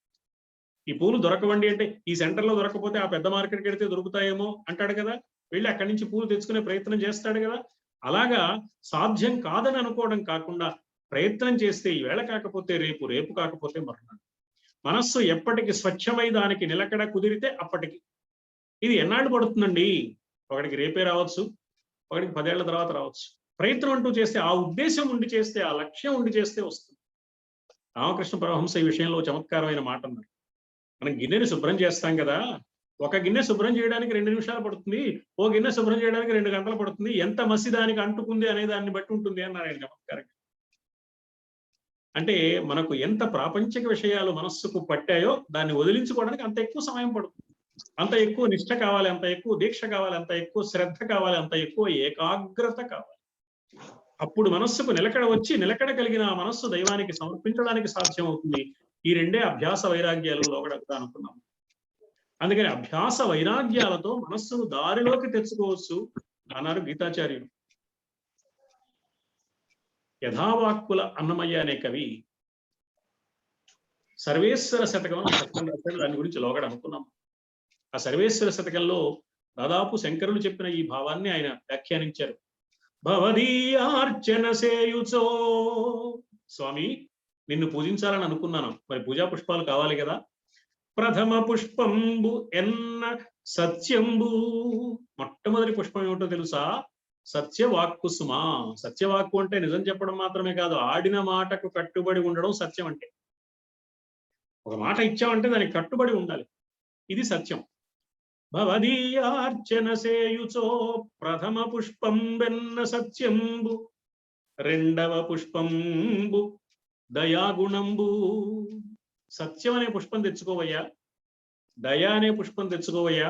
Speaker 3: ఈ పూలు దొరకవండి అంటే ఈ సెంటర్లో దొరకపోతే ఆ పెద్ద మార్కెట్కి వెడితే దొరుకుతాయేమో అంటాడు కదా. వెళ్ళి అక్కడి నుంచి పూలు తెచ్చుకునే ప్రయత్నం చేస్తాడు కదా. అలాగా సాధ్యం కాదని అనుకోవడం కాకుండా ప్రయత్నం చేస్తే ఈవేళ కాకపోతే రేపు, రేపు కాకపోతే మరునాడు. మనస్సు ఎప్పటికి స్వచ్ఛమై దానికి నిలకడ కుదిరితే అప్పటికి. ఇది ఎన్నాళ్ళు పడుతుందండి? ఒకటికి రేపే రావచ్చు, ఒకటికి 10 ఏళ్ల తర్వాత రావచ్చు. ప్రయత్నం అంటూ చేస్తే, ఆ ఉద్దేశం ఉండి చేస్తే, ఆ లక్ష్యం ఉండి చేస్తే వస్తుంది. రామకృష్ణ పరమహంస ఈ విషయంలో చమత్కారమైన మాట అన్నారు. మనం గిన్నెని శుభ్రం చేస్తాం కదా, ఒక గిన్నె శుభ్రం చేయడానికి 2 నిమిషాలు పడుతుంది, ఓ గిన్నె శుభ్రం చేయడానికి 2 గంటలు పడుతుంది. ఎంత మసి దానికి అంటుకుంది అనే దాన్ని బట్టి ఉంటుంది అన్నారు ఆయన చమత్కారంగా. అంటే మనకు ఎంత ప్రాపంచిక విషయాలు మనస్సుకు పట్టాయో దాన్ని వదిలించుకోవడానికి అంత ఎక్కువ సమయం పడుతుంది. అంత ఎక్కువ నిష్ఠ కావాలి, అంత ఎక్కువ దీక్ష కావాలి, అంత ఎక్కువ శ్రద్ధ కావాలి, అంత ఎక్కువ ఏకాగ్రత కావాలి. అప్పుడు మనస్సుకు నిలకడ వచ్చి, నిలకడ కలిగిన ఆ మనస్సు దైవానికి సమర్పించడానికి సాధ్యం అవుతుంది. ఈ 2 అభ్యాస వైరాగ్యాలు లోగడగా అనుకున్నాం. అందుకని అభ్యాస వైరాగ్యాలతో మనస్సును దారిలోకి తెచ్చుకోవచ్చు అన్నారు గీతాచార్యులు. యథావాక్కుల అన్నమయ్య అనే కవి సర్వేశ్వర శతకం రాశాడు. దాని గురించి లోగడ అనుకున్నాం. ఆ సర్వేశ్వర శతకంలో దాదాపు శంకరులు చెప్పిన ఈ భావాన్ని ఆయన వ్యాఖ్యానించారు. భవదీయార్చన సేయుచో, స్వామి నిన్ను పూజించాలని అనుకున్నాను, మరి పూజా పుష్పాలు కావాలి కదా. ప్రథమ పుష్పంబు ఎన్న సత్యంబు, మొట్టమొదటి పుష్పం ఏమిటో తెలుసా? సత్యవాక్కు సుమా. సత్యవాక్కు అంటే నిజం చెప్పడం మాత్రమే కాదు, ఆడిన మాటకు కట్టుబడి ఉండడం సత్యం అంటే. ఒక మాట ఇచ్చామంటే దానికి కట్టుబడి ఉండాలి, ఇది సత్యం. భవదీయార్చన సేయుచో ప్రథమ పుష్పం వెన్న సత్యంబు, రెండవ పుష్పంబు దయాగుణంబు. సత్యం అనే పుష్పం తెచ్చుకోవయ్యా, దయ అనే పుష్పం తెచ్చుకోవయ్యా.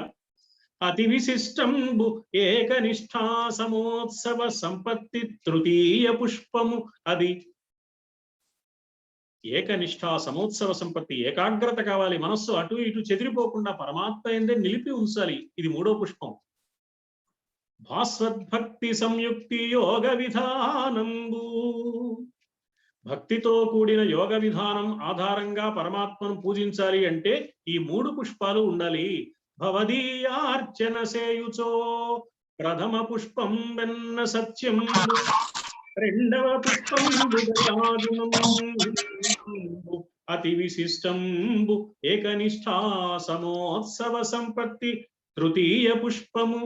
Speaker 3: అతి విశిష్టంబు ఏకనిష్ఠా సమోత్సవ సంపత్తి తృతీయ పుష్పము, అది ఏకనిష్ఠా సమోత్సవ సంపత్తి. ఏకాగ్రత కావాలి, మనస్సు అటు ఇటు చెదిరిపోకుండా పరమాత్మ ఎందే నిలిపి ఉంచాలి, ఇది 3వ పుష్పం. భాస్వద్భక్తి సంయుక్తి యోగ విధానంబు, భక్తితో కూడిన యోగ విధానం ఆధారంగా పరమాత్మను పూజించాలి అంటే ఈ 3 పుష్పాలు ఉండాలి. భవదీయార్చన సేయుచో ప్రథమ పుష్పం వెన్న సత్యం, రెండవ పుష్పం అతి విశిష్టంబు ఏకనిష్ఠా సమోత్సవ సంపత్తి తృతీయ పుష్పము,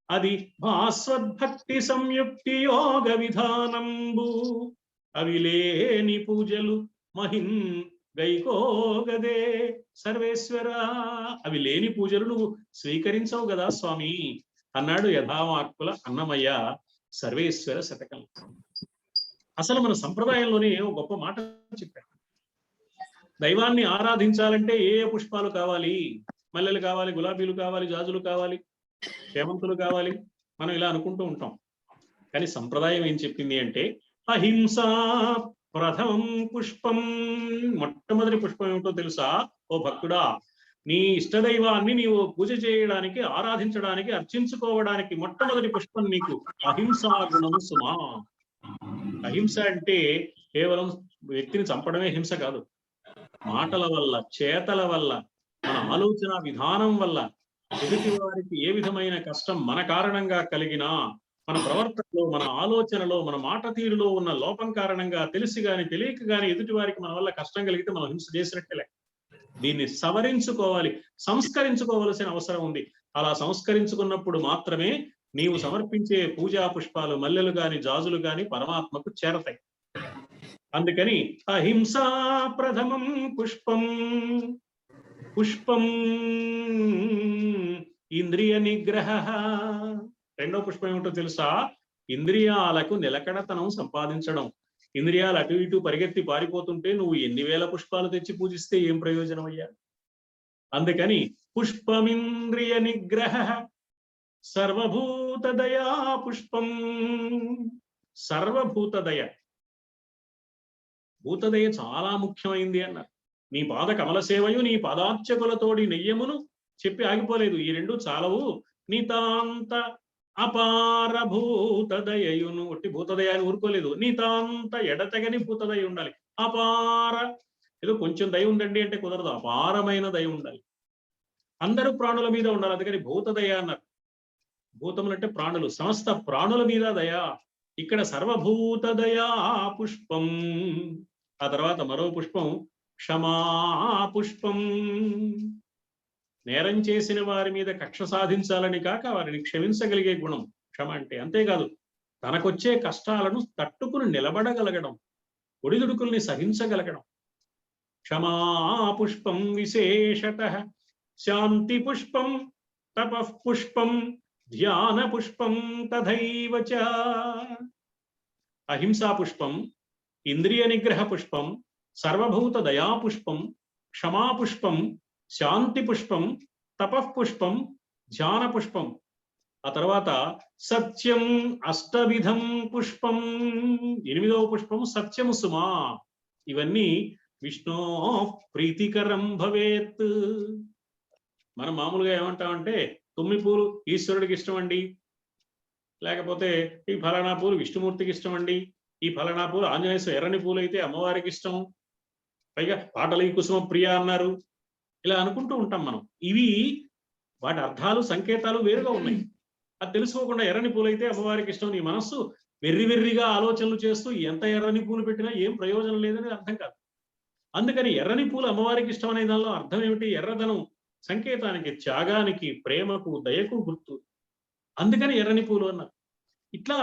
Speaker 3: అది భాస్వద్భక్తి సంయుక్తి యోగ విధానంబు. అవి లేని పూజలు మహిం గైకోగదే సర్వేశ్వర. అవి లేని పూజలు నువ్వు స్వీకరించవు కదా స్వామి అన్నాడు యథావాక్కుల అన్నమయ్య సర్వేశ్వర శతకం. అసలు మన సంప్రదాయంలోనే ఒక గొప్ప మాట చెప్పాడు. దైవాన్ని ఆరాధించాలంటే ఏ ఏ పుష్పాలు కావాలి? మల్లెలు కావాలి, గులాబీలు కావాలి, జాజులు కావాలి, చేమంతులు కావాలి, మనం ఇలా అనుకుంటూ ఉంటాం. కానీ సంప్రదాయం ఏం చెప్పింది అంటే అహింస ప్రథమం పుష్పం. మొట్టమొదటి పుష్పం ఏమిటో తెలుసా ఓ భక్తుడా? నీ ఇష్టదైవాన్ని నీవు పూజ చేయడానికి, ఆరాధించడానికి, అర్చించుకోవడానికి మొట్టమొదటి పుష్పం నీకు అహింసా గుణము సుమా. అహింస అంటే కేవలం వ్యక్తిని చంపడమే హింస కాదు. మాటల వల్ల, చేతల వల్ల, మన ఆలోచన విధానం వల్ల ఎదుటి వారికి ఏ విధమైన కష్టం మన కారణంగా కలిగినా, మన ప్రవర్తనలో, మన ఆలోచనలో, మన మాట తీరులో ఉన్న లోపం కారణంగా తెలిసి గాని తెలియక గాని ఎదుటి వారికి మన వల్ల కష్టం కలిగితే మనం హింస చేసినట్టే. దీన్ని సవరించుకోవాలి, సంస్కరించుకోవలసిన అవసరం ఉంది. అలా సంస్కరించుకున్నప్పుడు మాత్రమే నీవు సమర్పించే పూజా పుష్పాలు, మల్లెలు గాని జాజులు గాని పరమాత్మకు చేరతాయి. అందుకని అహింసా ప్రథమం పుష్పం. పుష్పం ఇంద్రియ నిగ్రహ. రెండో పుష్పం ఏమిటో తెలుసా? ఇంద్రియాలకు నిలకడతనం సంపాదించడం. ఇంద్రియాలు అటు ఇటు పరిగెత్తి పారిపోతుంటే నువ్వు ఎన్ని వేల పుష్పాలు తెచ్చి పూజిస్తే ఏం ప్రయోజనం అయ్యా? అందుకని పుష్పమింద్రియ నిగ్రహ సర్వభూత దయా పుష్పం. సర్వభూత దయ, భూతదయ చాలా ముఖ్యమైంది అన్నారు. నీ పాద కమల సేవయు నీ పాదార్చకులతోడి నెయ్యమును చెప్పి ఆగిపోలేదు. ఈ రెండు చాలవు. నితాంత అపార భూతదయయును, ఒట్టి భూతదయాన్ని ఊరుకోలేదు. నితాంత ఎడతెగని భూతదయ ఉండాలి. అపార, ఏదో కొంచెం దయ ఉందండి అంటే కుదరదు, అపారమైన దయ ఉండాలి. అందరూ ప్రాణుల మీద ఉండాలి. అందుకని భూతదయ అన్నారు. భూతములు అంటే ప్రాణులు, సమస్త ప్రాణుల మీద దయ. ఇక్కడ సర్వభూత దయా పుష్పం. ఆ తర్వాత మరో పుష్పం క్షమా పుష్పం. నేరం చేసిన వారి మీద కక్ష సాధించాలని కాక వారిని క్షమించగలిగే గుణం క్షమ అంటే. అంతేకాదు తనకొచ్చే కష్టాలను తట్టుకుని నిలబడగలగడం, ఒడిదుడుకుల్ని సహించగలగడం. క్షమా పుష్పం విశేషతః శాంతి పుష్పం తపః పుష్పం ధ్యాన పుష్పం తథైవ చ. అహింసా పుష్పం, ఇంద్రియ నిగ్రహ పుష్పం, సర్వభూత దయా పుష్పం, క్షమా పుష్పం, శాంతి పుష్పం, తపః పుష్పం, ధ్యాన పుష్పం. ఆ తర్వాత సత్యం అష్టవిధం పుష్పం. 8వ పుష్పం సత్యము సుమా. ఇవన్నీ విష్ణో ప్రీతికరం భవేత్. మనం మామూలుగా ఏమంటామంటే తుమ్మి పూలు ఈశ్వరుడికి ఇష్టం అండి, లేకపోతే ఈ ఫలానా పూలు విష్ణుమూర్తికి ఇష్టం అండి, ఈ ఫలానా పూలు ఆంజనేయ స్వామి ఎర్రని పూలు అయితే అమ్మవారికి ఇష్టం, పైగా పాటలు ఈ కుసుమ ప్రియ అన్నారు. ఇలా అనుకుంటూ ఉంటాం మనం. ఇవి వాటి అర్థాలు సంకేతాలు వేరుగా ఉన్నాయి. అది తెలుసుకోకుండా ఎర్రని పూలు అయితే అమ్మవారికి ఇష్టం, నీ మనస్సు వెర్రిగా ఆలోచనలు చేస్తూ ఎంత ఎర్రని పూలు పెట్టినా ఏం ప్రయోజనం లేదని అర్థం కాదు. అందుకని ఎర్రని పూలు అమ్మవారికి ఇష్టం అనే దానిలో అర్థం ఏమిటి? ఎర్రదనం సంకేతానికి, త్యాగానికి, ప్రేమకు, దయకు గుర్తు. అందుకని ఎర్రని పూలు అన్నారు. ఇట్లా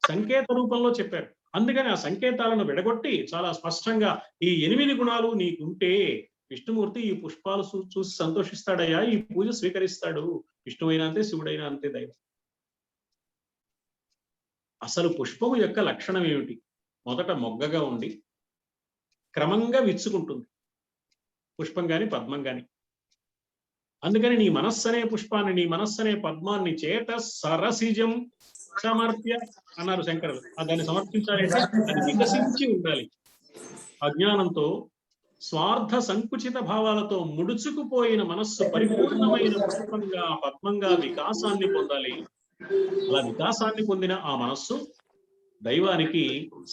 Speaker 3: సంకేత రూపంలో చెప్పారు. అందుకని ఆ సంకేతాలను విడగొట్టి చాలా స్పష్టంగా ఈ 8 గుణాలు నీకుంటే విష్ణుమూర్తి ఈ పుష్పాలు చూసి సంతోషిస్తాడయ్యా, ఈ పూజ స్వీకరిస్తాడు. విష్ణువైనా అంతే, శివుడైనా అంతే, దైవం. అసలు పుష్పము యొక్క లక్షణం ఏమిటి? మొదట మొగ్గగా ఉండి క్రమంగా విచ్చుకుంటుంది పుష్పం గాని పద్మం గాని. అందుకని నీ మనస్సనే పుష్పాన్ని, నీ మనస్సనే పద్మాన్ని చేత సరసిజం సమర్ప్య అన్నారు శంకరులు. దాన్ని సమర్పించాలంటే అది వికసించి ఉండాలి. అజ్ఞానంతో స్వార్థ సంకుచిత భావాలతో ముడుచుకుపోయిన మనస్సు పరిపూర్ణమైన పుష్పంగా, పద్మంగా వికాసాన్ని పొందాలి. అలా వికాసాన్ని పొందిన ఆ మనస్సు దైవానికి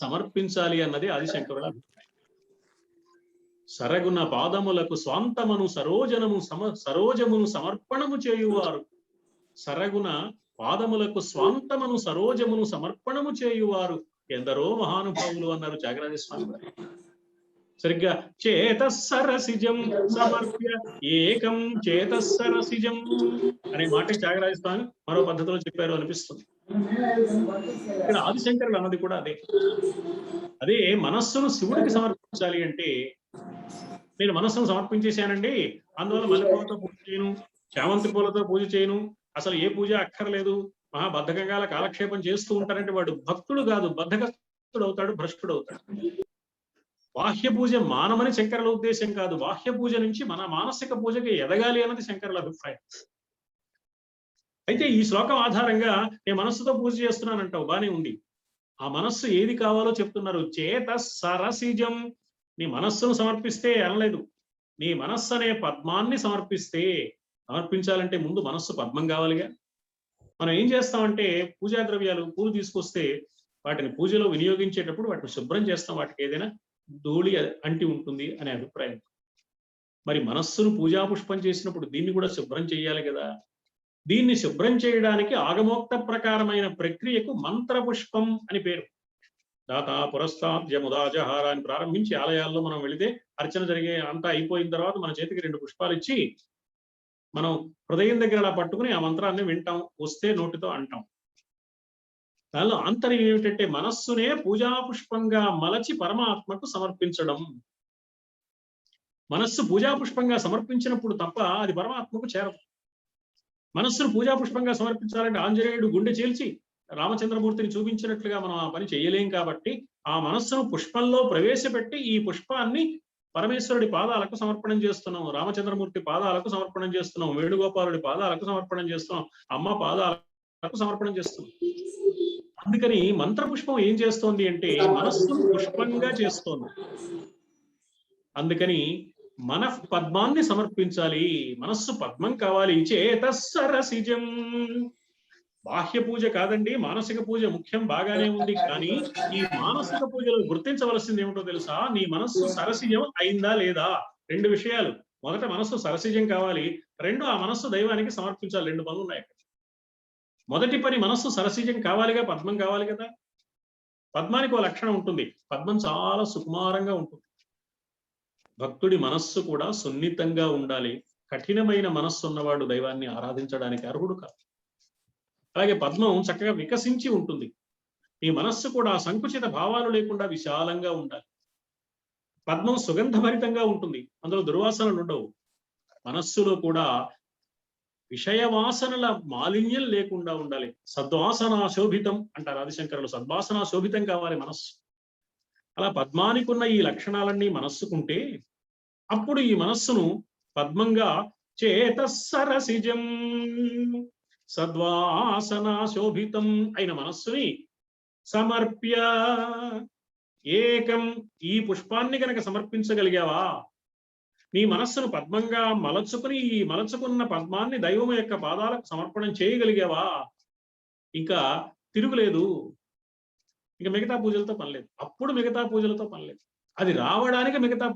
Speaker 3: సమర్పించాలి అన్నది ఆదిశంకరుల అభిప్రాయం. సరగుణ పాదములకు స్వాంతమును సరోజమును సమర్పణము చేయువారు. సరగుణ పాదములకు స్వాంతమును సరోజమును సమర్పణము చేయువారు ఎందరో మహానుభావులు అన్నారు త్యాగరాజ స్వామి వారు. సరిగ్గా చేతస్సరసిజం సమర్ప్య ఏకం చేతస్సరసిజం అనే మాట త్యాగరాజ స్వామి మరో పద్ధతిలో చెప్పారు అనిపిస్తుంది. ఇక్కడ ఆదిశంకరులు అన్నది కూడా అదే మనస్సును శివుడికి సమర్పించాలి అంటే, నేను మనస్సును సమర్పించేశానండి, అందువల్ల మల్లెపూలతో పూజ చేయను, చామంతి పూలతో పూజ చేయను, అసలు ఏ పూజ అక్కర్లేదు, మహాబద్ధకంగా కాలక్షేపం చేస్తూ ఉంటారంటే వాడు భక్తుడు కాదు, బద్ధకస్తుడు అవుతాడు, భ్రష్టుడు అవుతాడు. బాహ్య పూజ మానమని శంకరుల ఉద్దేశం కాదు. బాహ్య పూజ నుంచి మన మానసిక పూజకి ఎదగాలి అన్నది శంకరుల అభిప్రాయం. అయితే ఈ శ్లోకం ఆధారంగా నేను మనస్సుతో పూజ చేస్తున్నానంటావు, బానే ఉంది. ఆ మనస్సు ఏది కావాలో చెప్తున్నారు. చేత సరసిజం, నీ మనస్సును సమర్పిస్తే అనలేదు, నీ మనస్సు అనే పద్మాన్ని సమర్పిస్తే. సమర్పించాలంటే ముందు మనస్సు పద్మం కావాలిగా. మనం ఏం చేస్తామంటే పూజా ద్రవ్యాలు, పూలు తీసుకొస్తే వాటిని పూజలో వినియోగించేటప్పుడు వాటిని శుభ్రం చేస్తాం, వాటికి ఏదైనా ధూళి అంటి ఉంటుంది అనే అభిప్రాయం. మరి మనస్సును పూజా పుష్పం చేసినప్పుడు దీన్ని కూడా శుభ్రం చేయాలి కదా. దీన్ని శుభ్రం చేయడానికి ఆగమోక్త ప్రకారమైన ప్రక్రియకు మంత్ర పుష్పం అని పేరు. దాత పురస్తాద్యముదాజహార అని ప్రారంభించి ఆలయాల్లో మనం వెళితే అర్చన జరిగే అంతా అయిపోయిన తర్వాత మన చేతికి 2 పుష్పాలు ఇచ్చి మనం హృదయం దగ్గర అలా పట్టుకుని ఆ మంత్రాన్ని వింటాం, వస్తే నోటితో అంటాం. దానిలో ఆంతర్యం ఏమిటంటే మనస్సునే పూజా పుష్పంగా మలచి పరమాత్మకు సమర్పించడం. మనస్సు పూజా పుష్పంగా సమర్పించినప్పుడు తప్ప అది పరమాత్మకు చేరదు. మనస్సును పూజా పుష్పంగా సమర్పించాలంటే ఆంజనేయుడు గుండె చీల్చి రామచంద్రమూర్తిని చూపించినట్లుగా మనం ఆ పని చేయలేం కాబట్టి ఆ మనస్సును పుష్పంలో ప్రవేశపెట్టి ఈ పుష్పాన్ని పరమేశ్వరుడి పాదాలకు సమర్పణం చేస్తున్నాం, రామచంద్రమూర్తి పాదాలకు సమర్పణం చేస్తున్నాం, వేణుగోపాలుడి పాదాలకు సమర్పణం చేస్తున్నాం, అమ్మ పాదాలకు సమర్పణం చేస్తున్నాం. అందుకని మంత్రపుష్పం ఏం చేస్తోంది అంటే మనస్సును పుష్పంగా చేస్తోంది. అందుకని మన పద్మాన్ని సమర్పించాలి, మనస్సు పద్మం కావాలి. చేతస్సరసిజం, బాహ్య పూజ కాదండి, మానసిక పూజ ముఖ్యం, బాగానే ఉంది. కానీ ఈ మానసిక పూజలో గుర్తించవలసింది ఏమిటో తెలుసా? నీ మనస్సు సరసిజం అయిందా లేదా? రెండు విషయాలు. మొదట మనస్సు సరసిజం కావాలి, రెండు ఆ మనస్సు దైవానికి సమర్పించాలి. రెండు పనులు ఉన్నాయి. మొదటి పని మనస్సు సరసిజం కావాలిగా, పద్మం కావాలి కదా. పద్మానికి ఒక లక్షణం ఉంటుంది, పద్మం చాలా సుకుమారంగా ఉంటుంది. భక్తుడి మనస్సు కూడా సున్నితంగా ఉండాలి. కఠినమైన మనస్సు ఉన్నవాడు దైవాన్ని ఆరాధించడానికి అర్హుడు కాదు. అలాగే పద్మం చక్కగా వికసించి ఉంటుంది. ఈ మనస్సు కూడా సంకుచిత భావాలు లేకుండా విశాలంగా ఉండాలి. పద్మం సుగంధభరితంగా ఉంటుంది, అందులో దుర్వాసనలు ఉండవు. మనస్సులో కూడా విషయవాసనల మాలిన్యం లేకుండా ఉండాలి. సద్వాసన శోభితం అంటారు ఆదిశంకరులు, సద్వాసన శోభితం కావాలి మనస్సు. అలా పద్మానికి ఉన్న ఈ లక్షణాలన్నీ మనస్సుకుంటే అప్పుడు ఈ మనస్సును పద్మంగా చేతస్సరసిజం సద్వాసన శోభితం అయిన మనస్సుని సమర్ప్య ఏకం, ఈ పుష్పాన్ని గనక సమర్పించగలిగావా, నీ మనస్సును పద్మంగా మలచుకుని ఈ మలచుకున్న పద్మాన్ని దైవం యొక్క పాదాలకు సమర్పణం చేయగలిగావా, ఇంకా తిరుగులేదు. ఇంకా మిగతా పూజలతో పనిలేదు. అప్పుడు మిగతా పూజలతో పనిలేదు. అది రావడానికి మిగతా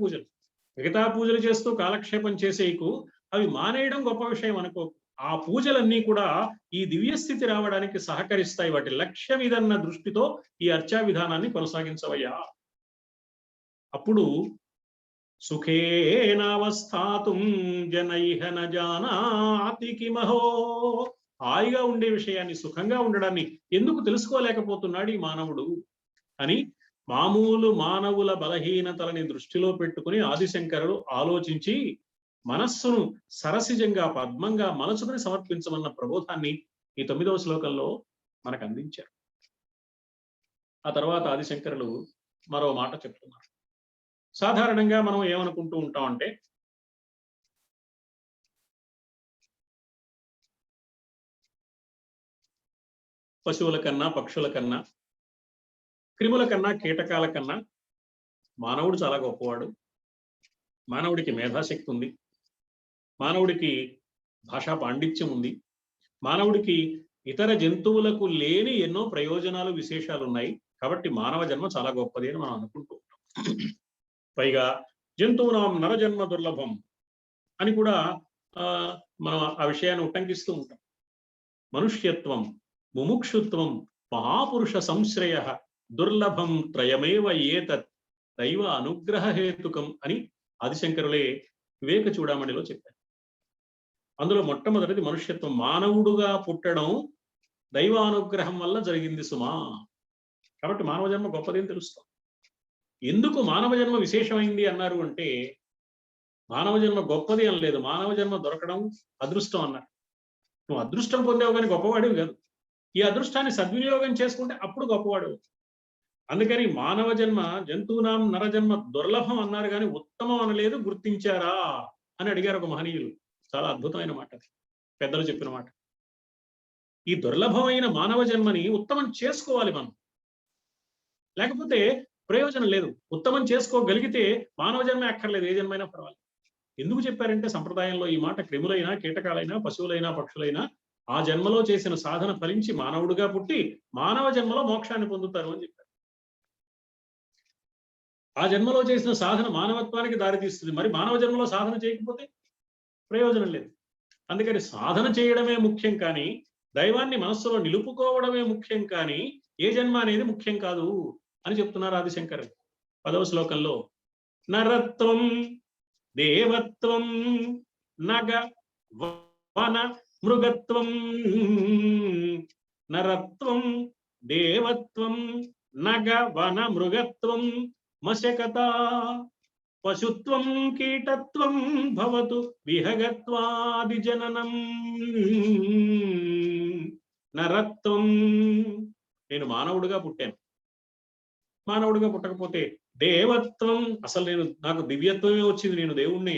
Speaker 3: పూజలు చేస్తూ కాలక్షేపం చేసేకు అవి మానేయడం గొప్ప విషయం అనుకో. ఆ పూజలన్నీ కూడా ఈ దివ్యస్థితి రావడానికి సహకరిస్తాయి. వాటి లక్ష్యం ఇదన్న దృష్టితో ఈ అర్చా విధానాన్ని కొనసాగించవయ్యా. అప్పుడు సుఖేనావస్థాతుం జనైహ న జానాతి కిమహో, హాయిగా ఉండే విషయాన్ని, సుఖంగా ఉండడాన్ని ఎందుకు తెలుసుకోలేకపోతున్నాడు ఈ మానవుడు అని మామూలు మానవుల బలహీనతలని దృష్టిలో పెట్టుకుని ఆదిశంకరుడు ఆలోచించి మనస్సును సరసిజంగా పద్మంగా మలచుకుని సమర్పించమన్న ప్రబోధాన్ని ఈ 9వ శ్లోకంలో మనకు అందించారు. ఆ తర్వాత ఆదిశంకరులు మరో మాట చెప్తున్నారు. సాధారణంగా మనం ఏమనుకుంటూ ఉంటామంటే పశువుల కన్నా, పక్షుల కన్నా, క్రిముల కన్నా, కీటకాల కన్నా మానవుడు చాలా గొప్పవాడు. మానవుడికి మేధాశక్తి ఉంది, మానవుడికి భాషా పాండిత్యం ఉంది, మానవుడికి ఇతర జంతువులకు లేని ఎన్నో ప్రయోజనాలు, విశేషాలు ఉన్నాయి. కాబట్టి మానవ జన్మ చాలా గొప్పది అని మనం అనుకుంటూ ఉంటాం. పైగా జంతువునాం నరజన్మ దుర్లభం అని కూడా మనం ఆ విషయాన్ని ఉటంకిస్తూ ఉంటాం. మనుష్యత్వం, ముముక్షుత్వం, మహాపురుష సంశ్రయ దుర్లభం త్రయమేవ ఏతత్ దైవ అనుగ్రహ హేతుకం అని ఆదిశంకరులే వివేక చూడామణిలో చెప్పారు. అందులో మొట్టమొదటిది మనుష్యత్వం. మానవుడుగా పుట్టడం దైవానుగ్రహం వల్ల జరిగింది సుమా. కాబట్టి మానవ జన్మ గొప్పది అని తెలుస్తాం. ఎందుకు మానవ జన్మ విశేషమైంది అన్నారు అంటే, మానవ జన్మ గొప్పది అని లేదు, మానవ జన్మ దొరకడం అదృష్టం అన్నారు. నువ్వు అదృష్టం పొందావు కానీ గొప్పవాడివి కాదు. ఈ అదృష్టాన్ని సద్వినియోగం చేసుకుంటే అప్పుడు గొప్పవాడు. అందుకని మానవ జన్మ జంతువునాం నరజన్మ దుర్లభం అన్నారు కానీ ఉత్తమం అనలేదు. గుర్తించారా అని అడిగారు ఒక మహనీయులు. చాలా అద్భుతమైన మాట, పెద్దలు చెప్పిన మాట. ఈ దుర్లభమైన మానవ జన్మని ఉత్తమం చేసుకోవాలి మనం, లేకపోతే ప్రయోజనం లేదు. ఉత్తమం చేసుకోగలిగితే మానవ జన్మ అక్కర్లేదు, ఏ జన్మైనా పర్వాలేదు. ఎందుకు చెప్పారంటే సంప్రదాయంలో ఈ మాట క్రిములైనా, కీటకాలైనా, పశువులైనా, పక్షులైనా ఆ జన్మలో చేసిన సాధన ఫలించి మానవుడిగా పుట్టి మానవ జన్మలో మోక్షాన్ని పొందుతారు అని చెప్పారు. ఆ జన్మలో చేసిన సాధన మానవత్వానికి దారితీస్తుంది. మరి మానవ జన్మలో సాధన చేయకపోతే ప్రయోజనం లేదు. అందుకని సాధన చేయడమే ముఖ్యం కానీ, దైవాన్ని మనస్సులో నిలుపుకోవడమే ముఖ్యం కానీ, ఏ జన్మ అనేది ముఖ్యం కాదు అని చెప్తున్నారు ఆదిశంకరులు 10వ శ్లోకంలో. నరత్వం దేవత్వం నగ వన మృగత్వం, నరత్వం దేవత్వం నగ వన మృగత్వం మశకత పశుత్వం కీటత్వం భవతు విహగత్వాది జననం నరత్వం. నేను మానవుడిగా పుట్టాను. మానవుడిగా పుట్టకపోతే దేవత్వం, అసలు నాకు దివ్యత్వమే వచ్చింది, నేను దేవుణ్ణి,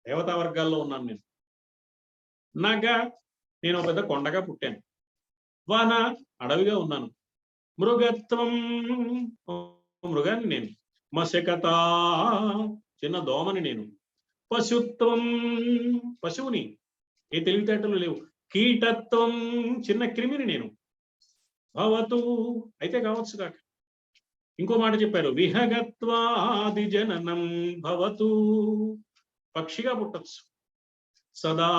Speaker 3: దేవతా వర్గాల్లో ఉన్నాను నేను. నగ, నేను ఒక పెద్ద కొండగా పుట్టాను. వన, అడవిగా ఉన్నాను. మృగత్వం, మృగాన్ని నేను. మశకత, చిన్న దోమని నేను. పశుత్వం, పశువుని, ఏ తెలివితేటలు లేవు. కీటత్వం, చిన్న క్రిమిని నేను. భవతు, అయితే కావచ్చు కాక. ఇంకో మాట చెప్పారు, విహగత్వాది జననం భవతు, పక్షిగా పుట్టచ్చు. సదా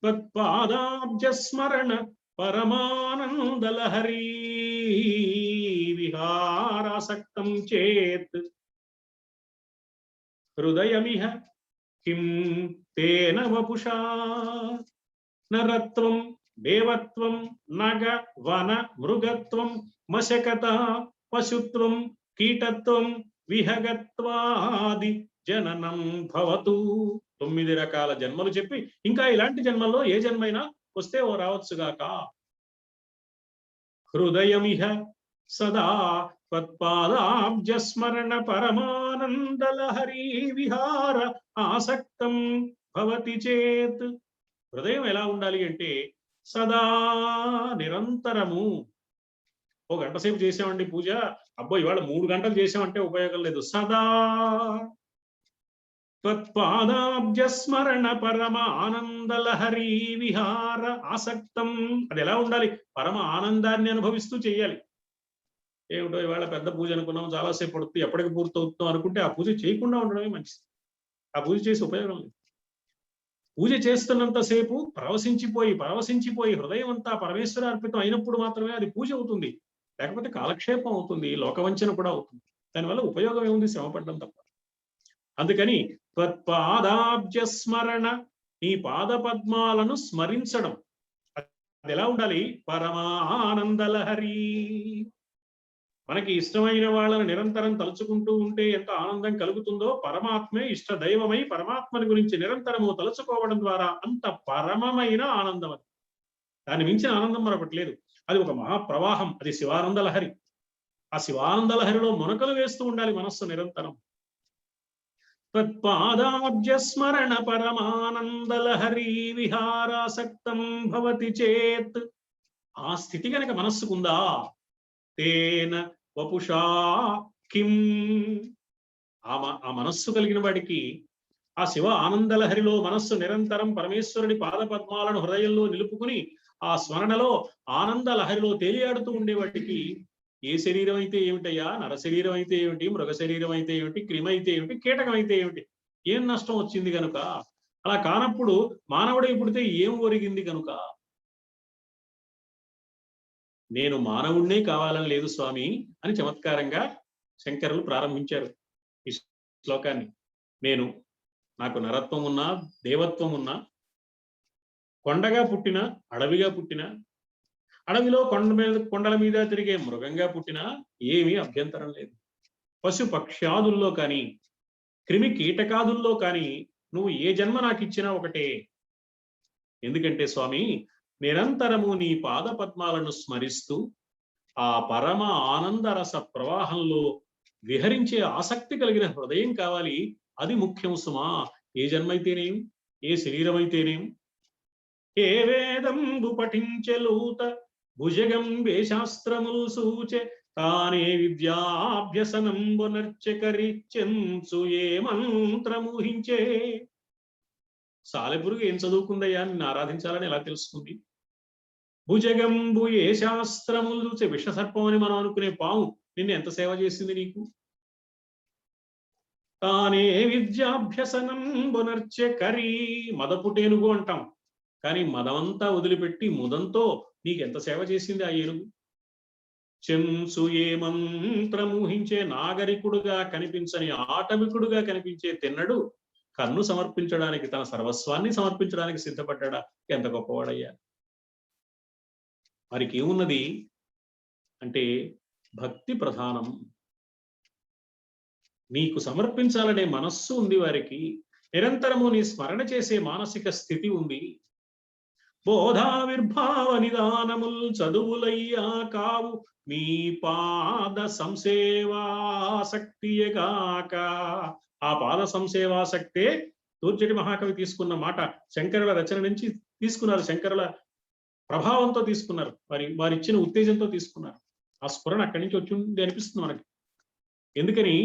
Speaker 3: తత్పాదాబ్జ స్మరణ పరమానందలహరీ విహారాసక్తం చేత్ హృదయమిహ కిం తేన వపుషా. నరత్వం, దేవత్వం, నగ, వన, మృగత్వం, మశకత, పశుత్వం, కీటత్వం, విహగత్వాది జననం భవతు. 9 రకాల జన్మలు చెప్పి ఇంకా ఇలాంటి జన్మల్లో ఏ జన్మైనా వస్తే ఓ రావచ్చుగాక. హృదయమిహ సదా త్వత్పాదాబ్జ స్మరణ పరమానందలహరీ విహార ఆసక్తం భవతి చేత్. హృదయం ఎలా ఉండాలి అంటే సదా, నిరంతరము. ఓ గంట సేపు చేసామండి పూజ, అబ్బో ఇవాళ 3 గంటలు చేసామంటే ఉపయోగం లేదు. సదా త్వత్పాదాబ్జ స్మరణ పరమ ఆనందలహరీ విహార ఆసక్తం. అది ఎలా ఉండాలి? పరమ ఆనందాన్ని అనుభవిస్తూ చేయాలి. ఏమిటో ఇవాళ పెద్ద పూజ అనుకున్నాం, చాలాసేపు పడుతుంది, ఎప్పటికి పూర్తవుతుందో అనుకుంటే ఆ పూజ చేయకుండా ఉండడమే మంచిది. ఆ పూజ చేసి ఉపయోగం లేదు. పూజ చేస్తున్నంతసేపు పరవశించిపోయి హృదయం అంతా పరమేశ్వర అర్పితం అయినప్పుడు మాత్రమే అది పూజ అవుతుంది. లేకపోతే కాలక్షేపం అవుతుంది, లోకవంచన కూడా అవుతుంది. దానివల్ల ఉపయోగం ఏముంది? శ్రమపడడం తప్ప. అందుకని త్వత్పాదాబ్జ స్మరణ, నీ పాద పద్మాలను స్మరించడం. అది ఎలా ఉండాలి? పరమానందలహరి. మనకి ఇష్టమైన వాళ్ళని నిరంతరం తలుచుకుంటూ ఉంటే ఎంత ఆనందం కలుగుతుందో, పరమాత్మే ఇష్ట దైవమై పరమాత్మని గురించి నిరంతరము తలుచుకోవడం ద్వారా అంత పరమమైన ఆనందం. అది, దాన్ని మించిన ఆనందం మరొకటి లేదు. అది ఒక మహాప్రవాహం, అది శివానందలహరి. ఆ శివానందలహరిలో మునకలు వేస్తూ ఉండాలి మనస్సు నిరంతరం. తత్పాదాబ్జ స్మరణ పరమానందలహరీ విహారాసక్తం భవతి చేత్. ఆ స్థితి కనుక మనస్సుకుందా, తేన వపుషా కిం, ఆ మనస్సు కలిగిన వాడికి ఆ శివ ఆనందలహరిలో మనస్సు నిరంతరం పరమేశ్వరుడి పాద పద్మాలను హృదయంలో నిలుపుకుని ఆ స్మరణలో ఆనందలహరిలో తేలియాడుతూ ఉండేవాడికి ఏ శరీరం అయితే ఏమిటయ్యా, నర శరీరం అయితే ఏమిటి, మృగ శరీరం అయితే ఏమిటి, క్రిమి అయితే ఏమిటి, కీటకం అయితే ఏమిటి, ఏం నష్టం వచ్చింది కనుక? అలా కానప్పుడు మానవుడై పుడితే ఏం ఒరిగింది కనుక? నేను మానవుణ్ణే కావాలని లేదు స్వామి అని చమత్కారంగా శంకరులు ప్రారంభించారు ఈ శ్లోకాన్ని. నాకు నరత్వం ఉన్నా, దేవత్వం ఉన్నా, కొండగా పుట్టిన, అడవిగా పుట్టిన, అడవిలో కొండల మీద తిరిగే మృగంగా పుట్టినా ఏమీ అభ్యంతరం లేదు. పశు పక్ష్యాదుల్లో కానీ, క్రిమి కీటకాదుల్లో కానీ నువ్వు ఏ జన్మ నాకు ఇచ్చినా ఒకటే. ఎందుకంటే స్వామి, నిరంతరము నీ పాద పద్మాలను స్మరిస్తూ ఆ పరమ ఆనందరస ప్రవాహంలో విహరించే ఆసక్తి కలిగిన హృదయం కావాలి. అది ముఖ్యం సుమా. ఏ జన్మైతేనేం, ఏ శరీరం అయితేనేం. ఏ వేదంబు పఠించెలూత భుజగం వేశాస్త్రములు సూచె తానే విద్యాభ్యసనంబు నర్చకరి చెంచు ఏ మంత్రమూహించే. సాలెపురుగు ఏం చదువుకుందయ్యా నిన్ను ఆరాధించాలని ఎలా తెలుసుకుంది? భుజగంబు ఏ శాస్త్రములు చూసే, విషసర్పం అని మనం అనుకునే పాము నిన్ను ఎంత సేవ చేసింది నీకు? తానే విద్యాభ్యసనంబు నర్చకరి, మదపుటేనుగు అంటాం, కానీ మదమంతా వదిలిపెట్టి ముదంతో నీకెంత సేవ చేసింది ఆ ఏనుగు? చెంసు ఏ మంత్రమూహించే, నాగరికుడుగా కనిపించని ఆటవికుడుగా కనిపించే తిన్నడు కన్ను సమర్పించడానికి, తన సర్వస్వాన్ని సమర్పించడానికి సిద్ధపడ్డా. ఎంత గొప్పవాడయ్యా! వారికి ఏమున్నది అంటే భక్తి ప్రధానం. నీకు సమర్పించాలనే మనస్సు ఉంది వారికి, నిరంతరము నీ స్మరణ చేసే మానసిక స్థితి ఉంది. బోధావిర్భావ నిదానముల్ చదువులయ్యా కావు మీ పాద సంసేవాసక్తియగాక. ఆ పాద సంసేవాసక్తే దూర్జటి మహాకవి తీసుకున్న మాట. శంకరుల రచన నుంచి తీసుకున్నారు, శంకరుల ప్రభావంతో తీసుకున్నారు, వారిచ్చిన ఉత్తేజంతో తీసుకున్నారు. ఆ స్ఫురణ అక్కడి నుంచి వచ్చింది అనిపిస్తుంది మనకి. ఎందుకని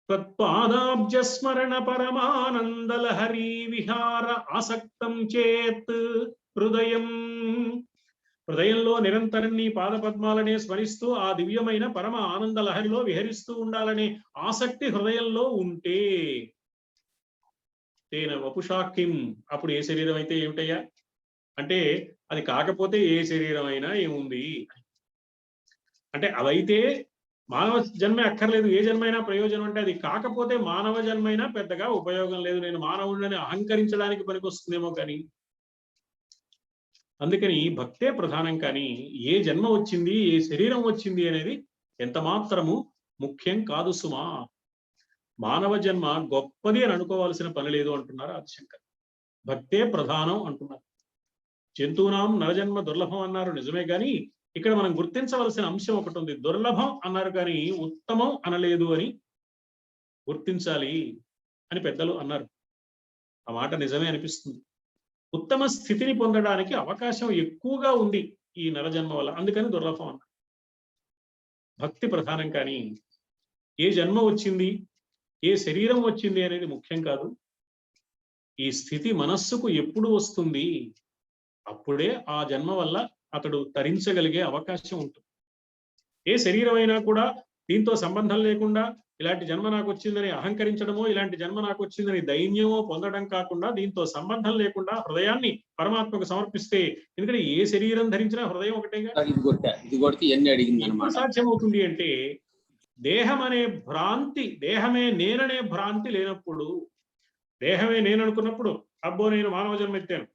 Speaker 3: తత్పాదాబ్జ స్మరణ పరమానందలహరి విహార ఆసక్తం చేత్ హృదయంలో నిరంతరం నీ పాద పద్మాలనే స్మరిస్తూ ఆ దివ్యమైన పరమ ఆనంద లహరిలో విహరిస్తూ ఉండాలనే ఆసక్తి హృదయంలో ఉంటే తేన వపుషాకిం, అప్పుడు ఏ శరీరం అయితే ఏమిటయ్యా అంటే అది కాకపోతే ఏ శరీరం అయినా ఏముంది అంటే, అవైతే మానవ జన్మే అక్కర్లేదు, ఏ జన్మైనా ప్రయోజనం అంటే అది కాకపోతే మానవ జన్మైనా పెద్దగా ఉపయోగం లేదు, నేను మానవుడిని అహంకరించడానికి పనికొస్తుందేమో కానీ. అందుకని భక్తే ప్రధానం, కానీ ఏ జన్మ వచ్చింది ఏ శరీరం వచ్చింది అనేది ఎంత మాత్రము ముఖ్యం కాదు సుమా. మానవ జన్మ గొప్పది అని అనుకోవాల్సిన పని లేదు అంటున్నారు ఆదిశంకర్. భక్తే ప్రధానం అంటున్నారు. జంతువునాం నరజన్మ దుర్లభం అన్నారు నిజమే, కానీ ఇక్కడ మనం గుర్తించవలసిన అంశం ఒకటి ఉంది. దుర్లభం అన్నారు కానీ ఉత్తమం అనలేదు అని గుర్తించాలి అని పెద్దలు అన్నారు. ఆ మాట నిజమే అనిపిస్తుంది. ఉత్తమ స్థితిని పొందడానికి అవకాశం ఎక్కువగా ఉంది ఈ నరజన్మ వల్ల, అందుకని దుర్లభం అన్నారు. భక్తి ప్రధానం, కానీ ఏ జన్మ వచ్చింది ఏ శరీరం వచ్చింది అనేది ముఖ్యం కాదు. ఈ స్థితి మనస్సుకు ఎప్పుడు వస్తుంది అప్పుడే ఆ జన్మ వల్ల అతడు తరించగలిగే అవకాశం ఉంటుంది. ఏ శరీరం అయినా కూడా దీంతో సంబంధం లేకుండా ఇలాంటి జన్మ నాకు వచ్చిందని అహంకరించడమో, ఇలాంటి జన్మ నాకు వచ్చిందని దైన్యమో పొందడం కాకుండా దీంతో సంబంధం లేకుండా హృదయాన్ని పరమాత్మకు సమర్పిస్తే, ఎందుకంటే ఏ శరీరం ధరించినా హృదయం ఒకటేగా. సాధ్యమవుతుంది అంటే దేహం అనే భ్రాంతి, దేహమే నేననే భ్రాంతి లేనప్పుడు, దేహమే నేను అనుకున్నప్పుడు అబ్బో నేను మానవ జన్మ ఎత్తాను,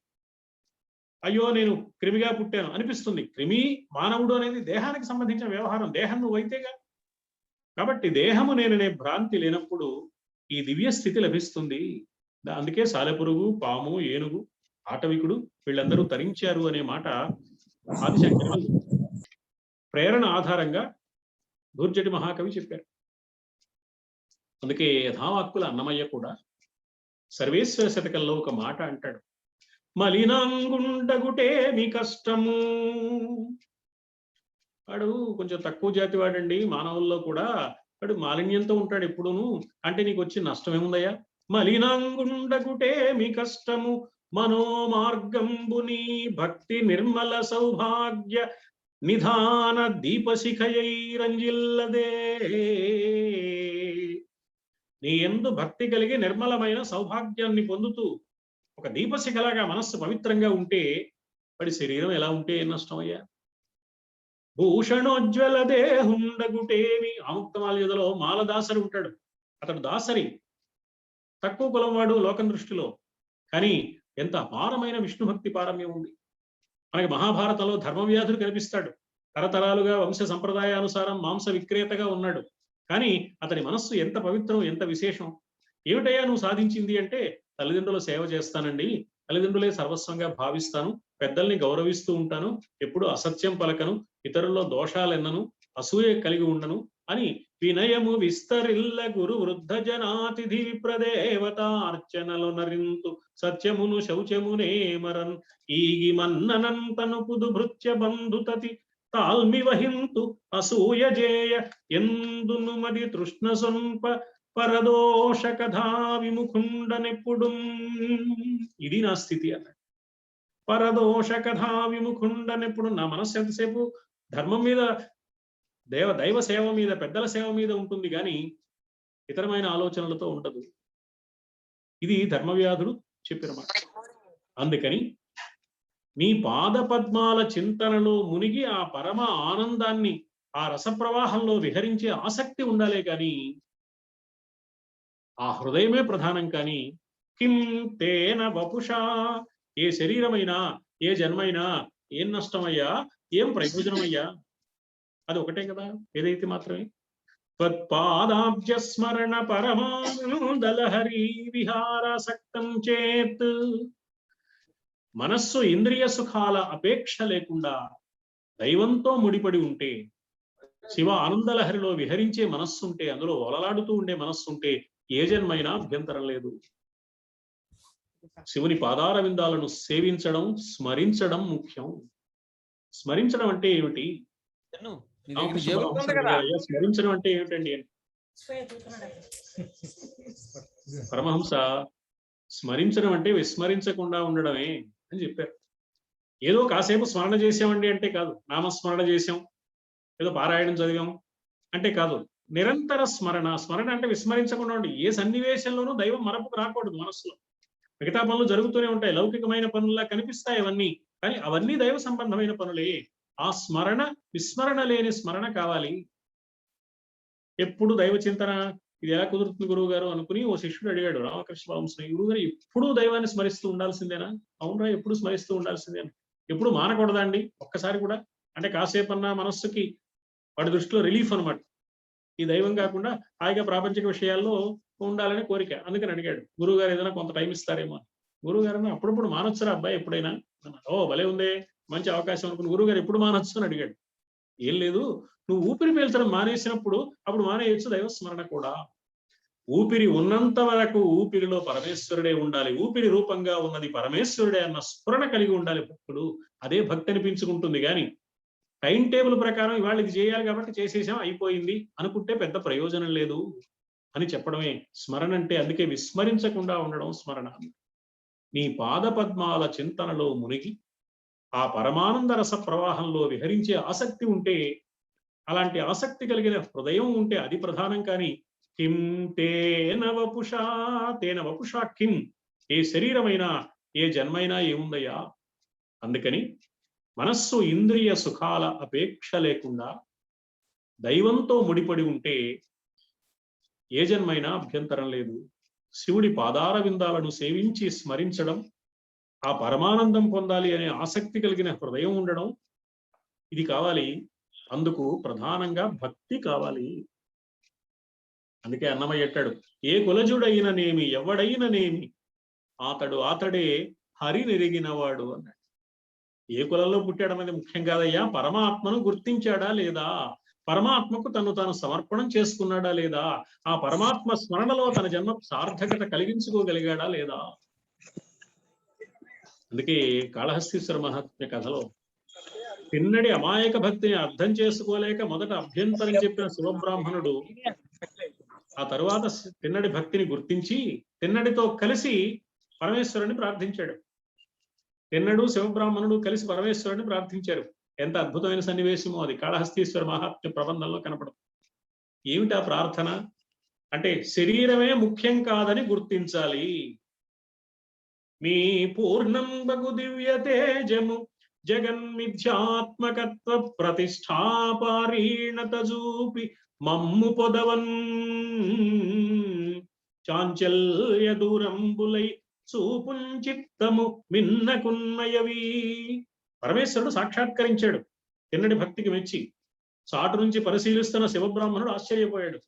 Speaker 3: అయ్యో నేను క్రిమిగా పుట్టాను అనిపిస్తుంది. క్రిమి మానవుడు అనేది దేహానికి సంబంధించిన వ్యవహారం, దేహం నువ్వు అయితేగా. కాబట్టి దేహము నేననే భ్రాంతి లేనప్పుడు ఈ దివ్య స్థితి లభిస్తుంది. అందుకే సాలెపురుగు, పాము, ఏనుగు, ఆటవికుడు వీళ్ళందరూ తరించారు అనే మాట ఆదిశంకరులు ప్రేరణ ఆధారంగా దూర్జటి మహాకవి చెప్పారు. అందుకే యథావాక్కుల అన్నమయ్య కూడా సర్వేశ్వర శతకంలో ఒక మాట అంటాడు, మలినాంగుండగుటే మీ కష్టము. వాడు కొంచెం తక్కువ జాతి వాడండి, మానవుల్లో కూడా వాడు మాలిన్యంతో ఉంటాడు ఎప్పుడూను. అంటే నీకు వచ్చి నష్టం ఏముందయ్యా? మలినాంగుండగుటే మీ కష్టము మనోమార్గంబుని భక్తి నిర్మల సౌభాగ్య నిధాన దీపశిఖయై రంజిల్లదే. నీ యందు భక్తి కలిగి నిర్మలమైన సౌభాగ్యాన్ని పొందుతూ ఒక దీపశిఖలాగా మనస్సు పవిత్రంగా ఉంటే వాడి శరీరం ఎలా ఉంటే ఏం నష్టం అయ్యా? భూషణోజ్వల దేహుండగుటేమి. ఆముక్తమాల్యదలో మాలదాసరి ఉంటాడు, అతడు దాసరి, తక్కువ కులం వాడు లోకం దృష్టిలో, కానీ ఎంత అపారమైన విష్ణుభక్తి పారమ్యం ఉంది. మనకి మహాభారతంలో ధర్మవ్యాధుడు కనిపిస్తాడు, తరతరాలుగా వంశ సంప్రదాయానుసారం మాంస విక్రేతగా ఉన్నాడు, కానీ అతని మనస్సు ఎంత పవిత్రం, ఎంత విశేషం. ఏమిటయ్యా నువ్వు సాధించింది అంటే, తల్లిదండ్రుల సేవ చేస్తానండి, తల్లిదండ్రులే సర్వస్వంగా భావిస్తాను, పెద్దల్ని గౌరవిస్తూ ఉంటాను, ఎప్పుడు అసత్యం పలకను, ఇతరుల్లో దోషాలెన్నను, అసూయ కలిగి ఉండను అని వినయము విస్తరిల్ల గురు వృద్ధ జనాతిథి విప్రదేవతార్చనలు నరింతు సత్యమును శౌచమునే మరన్ ఈగి మన్ననం తనుపుదు భృత్య బంధుతతి తాల్మి వహింతు అసూయ జేయ ఎందును మది తృష్ణ సొంప పరదోష కథా విముఖుండనెప్పుడు. ఇది నా స్థితి అన్నాడు. పరదోష కథా విముఖుండనెప్పుడు. నా మనస్సు ఎంతసేపు ధర్మం మీద, దైవ సేవ మీద, పెద్దల సేవ మీద ఉంటుంది, కానీ ఇతరమైన ఆలోచనలతో ఉండదు. ఇది ధర్మవ్యాధుడు చెప్పిన మాట. అందుకని నీ పాద పద్మాల చింతనలో మునిగి ఆ పరమ ఆనందాన్ని, ఆ రసప్రవాహంలో విహరించే ఆసక్తి ఉండాలే కానీ ఆ హృదయమే ప్రధానం. కానీ కిం తేన వపుషా, ఏ శరీరమైనా ఏ జన్మైనా ఏం నష్టమయ్యా, ఏం ప్రయోజనమయ్యా? అది ఒకటే కదా, ఏదైతే మాత్రమే. త్వత్పాదాబ్జ స్మరణ పరమానందలహరి విహారాసక్తం చేత్. మనస్సు ఇంద్రియ సుఖాల అపేక్ష లేకుండా దైవంతో ముడిపడి ఉంటే, శివ ఆనందలహరిలో విహరించే మనస్సు ఉంటే, అందులో ఒలలాడుతూ ఉండే మనస్సు ఉంటే ఏ జన్మైనా అభ్యంతరం లేదు. శివుని పాదార విందాలను సేవించడం, స్మరించడం ముఖ్యం. స్మరించడం అంటే ఏమిటి? స్మరించడం అంటే ఏమిటండి? పరమహంస స్మరించడం అంటే విస్మరించకుండా ఉండడమే అని చెప్పారు. ఏదో కాసేపు స్మరణ చేసామండి అంటే కాదు, నామస్మరణ చేసాం, ఏదో పారాయణం చదివాం అంటే కాదు. నిరంతర స్మరణ. స్మరణ అంటే విస్మరించకుండా ఉండి, ఏ సన్నివేశంలోనూ దైవం మరపుకు రాకూడదు మనసులో. మిగతా పనులు జరుగుతూనే ఉంటాయి, లౌకికమైన పనుల్లా కనిపిస్తాయి అవన్నీ, కానీ అవన్నీ దైవ సంబంధమైన పనులే. ఆ స్మరణ విస్మరణ లేని స్మరణ కావాలి. ఎప్పుడు దైవ చింతన, ఇది ఎలా కుదురుతుంది గురువు గారు అనుకుని ఓ శిష్యుడు అడిగాడు రామకృష్ణ వంశీ, గురువు గారు ఎప్పుడూ దైవాన్ని స్మరిస్తూ ఉండాల్సిందేనా? అవునరా, ఎప్పుడు స్మరిస్తూ ఉండాల్సిందేనా? ఎప్పుడు మానకూడదా అండి ఒక్కసారి కూడా? అంటే కాసేపన్నా మనస్సుకి వాడి దృష్టిలో రిలీఫ్ అనమాట. ఈ దైవం కాకుండా హాయిగా ప్రాపంచిక విషయాల్లో ఉండాలని కోరిక, అందుకని అడిగాడు. గురువు గారు ఏదైనా కొంత టైం ఇస్తారేమో. గురువు గారు అప్పుడప్పుడు మానొచ్చురా అబ్బాయి ఎప్పుడైనా? ఓ భలే ఉందే, మంచి అవకాశం అనుకుని గురువు గారు ఎప్పుడు మానొచ్చు అని అడిగాడు. ఏం లేదు, నువ్వు ఊపిరి పీల్చడం మానేసినప్పుడు అప్పుడు మానేయచ్చు దైవ స్మరణ కూడా. ఊపిరి ఉన్నంత వరకు ఊపిరిలో పరమేశ్వరుడే ఉండాలి, ఊపిరి రూపంగా ఉన్నది పరమేశ్వరుడే అన్న స్ఫురణ కలిగి ఉండాలి భక్తుడు. అదే భక్తి అనిపించుకుంటుంది. కానీ టైం టేబుల్ ప్రకారం ఇవాళ ఇది చేయాలి కాబట్టి చేసేసాం అయిపోయింది అనుకుంటే పెద్ద ప్రయోజనం లేదు అని చెప్పడమే స్మరణ అంటే. అందుకే విస్మరించకుండా ఉండడం స్మరణ. నీ పాద పద్మాల చింతనలో మునిగి ఆ పరమానంద రస ప్రవాహంలో విహరించే ఆసక్తి ఉంటే, అలాంటి ఆసక్తి కలిగిన హృదయం ఉంటే అది ప్రధానం. కానీ కిం తేన వపుషా, తేన వపుషా కిం, ఏ శరీరమైనా ఏ జన్మైనా ఏముందయ్యా? అందుకని మనస్సు ఇంద్రియ సుఖాల అపేక్ష లేకుండా దైవంతో ముడిపడి ఉంటే ఏ జన్మైనా అభ్యంతరం లేదు. శివుడి పాదార విందాలను సేవించి స్మరించడం, ఆ పరమానందం పొందాలి అనే ఆసక్తి కలిగిన హృదయం ఉండడం, ఇది కావాలి. అందుకు ప్రధానంగా భక్తి కావాలి. అందుకే అన్నమయ్య అంటాడు, ఏ కులజుడైననేమి ఎవడైననేమి అతడే హరి నెరిగినవాడు అన్నాడు. ఏ కులంలో పుట్టాడన్నది ముఖ్యం కాదయ్యా, పరమాత్మను గుర్తించాడా లేదా, పరమాత్మకు తాను సమర్పణం చేసుకున్నాడా లేదా, ఆ పరమాత్మ స్మరణలో తన జన్మ సార్థకత కలిగించుకోగలిగాడా లేదా. అందుకే కాళహస్తీశ్వర మహాత్మ్య కథలో తిన్నడి అమాయక భక్తిని అర్థం చేసుకోలేక మొదట అభ్యంతరం చెప్పిన శివబ్రాహ్మణుడు ఆ తరువాత తిన్నడి భక్తిని గుర్తించి తిన్నడితో కలిసి పరమేశ్వరుని ప్రార్థించాడు. తిన్నడు శివబ్రాహ్మణుడు కలిసి పరమేశ్వరుని ప్రార్థించారు. ఎంత అద్భుతమైన సన్నివేశమో అది కాళహస్తీశ్వర మహాత్మ్య ప్రబంధంలో కనపడదు. ఏమిటా ప్రార్థన అంటే, శరీరమే ముఖ్యం కాదని గుర్తించాలి. మీ పూర్ణం బగు దివ్య తేజము జగన్మిథ్యాత్మకత్వ ప్రతిష్టాపారీణత చూపి మమ్ము పొదవన్ చాంచల్య దూరంబులై చూపుంచిత్తము మిన్నకున్నయవి. పరమేశ్వరుడు సాక్షాత్కరించాడు తిన్నడి భక్తికి మెచ్చి. చాటు నుంచి పరిశీలిస్తున్న శివబ్రాహ్మణుడు ఆశ్చర్యపోయాడు.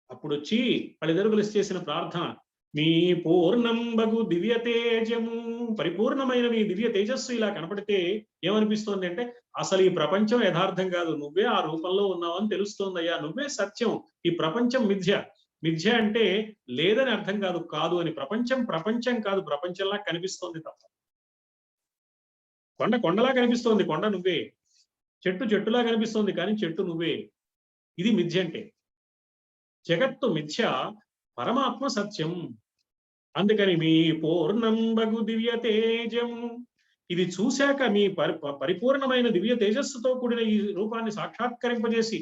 Speaker 3: అప్పుడు వచ్చి వాళ్ళిద్దరు కలిసి చేసిన ప్రార్థన, మీ పూర్ణంబగు దివ్య తేజము, పరిపూర్ణమైన మీ దివ్య తేజస్సు ఇలా కనపడితే ఏమనిపిస్తోంది అంటే, అసలు ఈ ప్రపంచం యథార్థం కాదు, నువ్వే ఆ రూపంలో ఉన్నావని తెలుస్తోందయ్యా, నువ్వే సత్యం, ఈ ప్రపంచం మిథ్య. మిథ్య అంటే లేదని అర్థం కాదు, కాదు అని. ప్రపంచం కాదు, ప్రపంచంలా కనిపిస్తోంది తప్ప. కొండ కొండలా కనిపిస్తోంది, కొండ నువ్వే. చెట్టు చెట్టులా కనిపిస్తోంది, కానీ చెట్టు నువ్వే. ఇది మిథ్య అంటే. జగత్తు మిథ్య, పరమాత్మ సత్యం. అందుకని మీ పూర్ణంబగు దివ్య తేజము, ఇది చూశాక మీ పరిపూర్ణమైన దివ్య తేజస్సుతో కూడిన ఈ రూపాన్ని సాక్షాత్కరింపజేసి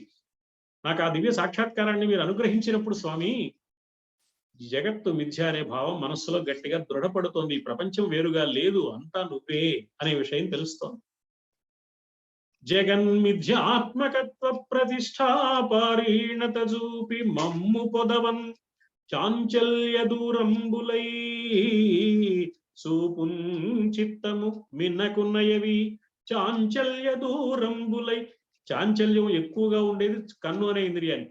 Speaker 3: నాకు ఆ దివ్య సాక్షాత్కారాన్ని మీరు అనుగ్రహించినప్పుడు స్వామి, జగత్తు మిథ్య అనే భావం మనస్సులో గట్టిగా దృఢపడుతోంది. ఈ ప్రపంచం వేరుగా లేదు, అంతా నువ్వే అనే విషయం తెలుస్తోంది. జగన్మిథ్యాత్మకత్వ ప్రతిష్టాపారీణత చూపి మమ్ము పొదవన్ చాంచల్య దూరంబులై చూపున్ చిత్తము మిన్నకున్నయవి. చాంచల్య దూరంబులై, చాంచల్యం ఎక్కువగా ఉండేది కన్ను అనే ఇంద్రియాన్ని.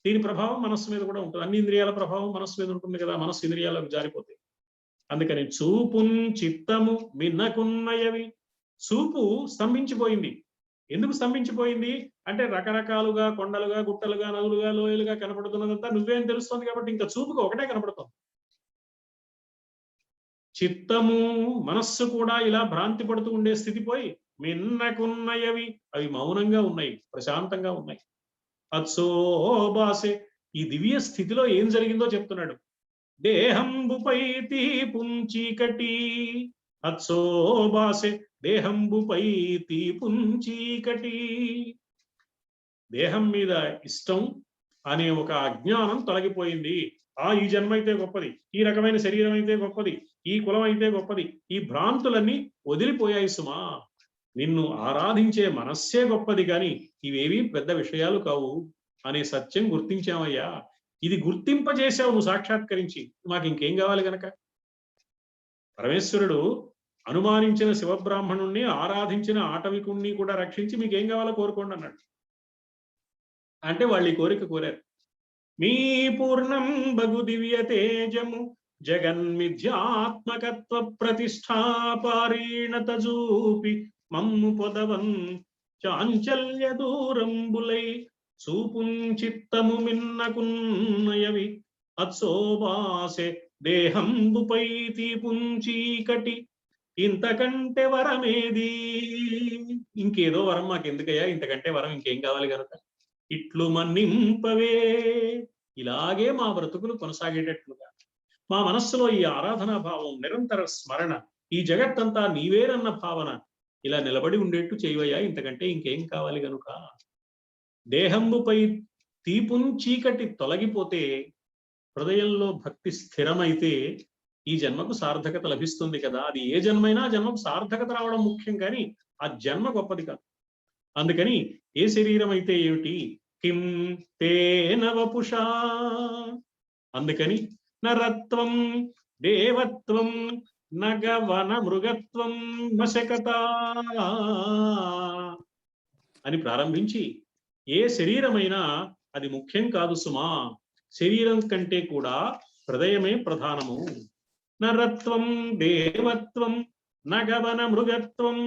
Speaker 3: దీని ప్రభావం మనస్సు మీద కూడా ఉంటుంది. అన్ని ఇంద్రియాల ప్రభావం మనస్సు మీద ఉంటుంది కదా, మనస్సు ఇంద్రియాలకు జారిపోతాయి. అందుకని చూపున్ చిత్తము మిన్నకున్నయవి. చూపు స్తంభించిపోయింది. ఎందుకు స్తంభించిపోయింది అంటే రకరకాలుగా కొండలుగా, గుట్టలుగా, నదులుగా, లోయలుగా కనపడుతున్నదంతా నువ్వేం తెలుస్తుంది కాబట్టి ఇంకా చూపుగా ఒకటే కనపడుతుంది. చిత్తము, మనస్సు కూడా ఇలా భ్రాంతి పడుతూ ఉండే స్థితి పోయి మిన్నకున్నయవి, అవి మౌనంగా ఉన్నాయి, ప్రశాంతంగా ఉన్నాయి. అత్సోబాసే, ఈ దివ్య స్థితిలో ఏం జరిగిందో చెప్తున్నాడు. దేహంబుపై తీపుంచీకటి, అత్సోబాసే దేహంబుపై తీపుంచీకటి. దేహం మీద ఇష్టం అనే ఒక అజ్ఞానం తొలగిపోయింది. ఈ జన్మ అయితే గొప్పది, ఈ రకమైన శరీరం అయితే గొప్పది, ఈ కులం అయితే గొప్పది, ఈ భ్రాంతులన్నీ వదిలిపోయాయి సుమా. నిన్ను ఆరాధించే మనస్సే గొప్పది కానీ ఇవేవి పెద్ద విషయాలు కావు అనే సత్యం గుర్తించామయ్యా. ఇది గుర్తింపజేశావు నువ్వు సాక్షాత్కరించి, మాకు ఇంకేం కావాలి గనక. పరమేశ్వరుడు అనుమానించిన శివబ్రాహ్మణుణ్ణి, ఆరాధించిన ఆటవికుణ్ణి కూడా రక్షించి మీకేం కావాలో కోరుకోండి అన్నాడు. అంటే వాళ్ళు ఈ కోరిక కోరారు. మీ పూర్ణం బగు దివ్య తేజము జగన్మిథ్యాత్మకత్వ ప్రతిష్టాపారీణత జూపి మమ్ము పొదవన్ చాంచల్య దూరంబులై చూపుంచిత్తము మిన్నకున్నయవి అత్సోబాసే దేహంబుపై తీపుంచీకటి. ఇంతకంటే వరమేది? ఇంకేదో వరం మాకెందుకయ్యా, ఇంతకంటే వరం ఇంకేం కావాలి కనుక ఇట్లు మన్నింపవే. ఇలాగే మా బ్రతుకులు కొనసాగేటట్లుగా మా మనస్సులో ఈ ఆరాధనా భావం, నిరంతర స్మరణ, ఈ జగత్తంతా నీవేనన్న భావన ఇలా నిలబడి ఉండేట్టు చేయవయ్యా, ఇంతకంటే ఇంకేం కావాలి గనుక. దేహంబుపై తీపున్ చీకటి తొలగిపోతే, హృదయంలో భక్తి స్థిరమైతే ఈ జన్మకు సార్థకత లభిస్తుంది కదా. అది ఏ జన్మైనా జన్మకు సార్థకత రావడం ముఖ్యం కానీ ఆ జన్మ గొప్పది కాదు. అందుకని ఏ శరీరం అయితే ఏమిటి, కిం తేన వపుషా. అందుకని నరత్వం దేవత్వం నగవన మృగత్వం మశకత అని ప్రారంభించి, ఏ శరీరమైనా అది ముఖ్యం కాదు సుమా, శరీరం కంటే కూడా హృదయమే ప్రధానము. నరత్వం దేవత్వం నగవన మృగత్వం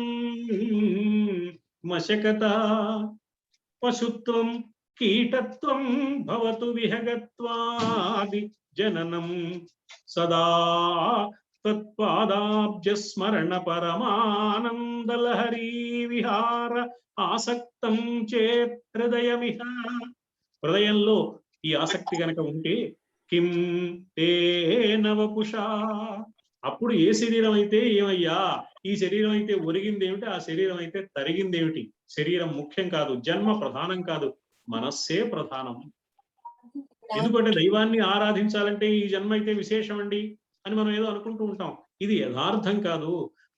Speaker 3: మశకత పశుత్వం కీటత్వం భవతు విహగత్వాది జననం సదా తత్పాదాబ్జ స్మరణ పరమానందలహరీ విహార ఆసక్తం చేత్ హృదయమిహ. హృదయంలో ఈ ఆసక్తి గనక ఉంటే కిం తేన వపుషా, అప్పుడు ఏ శరీరం అయితే ఏమయ్యా, ఈ శరీరం అయితే ఒరిగిందేమిటి, ఆ శరీరం అయితే తరిగిందేమిటి. శరీరం ముఖ్యం కాదు, జన్మ ప్రధానం కాదు, మనస్సే ప్రధానం. ఎందుకంటే దైవాన్ని ఆరాధించాలంటే ఈ జన్మ అయితే విశేషం అండి అని మనం ఏదో అనుకుంటూ ఉంటాం. ఇది యథార్థం కాదు.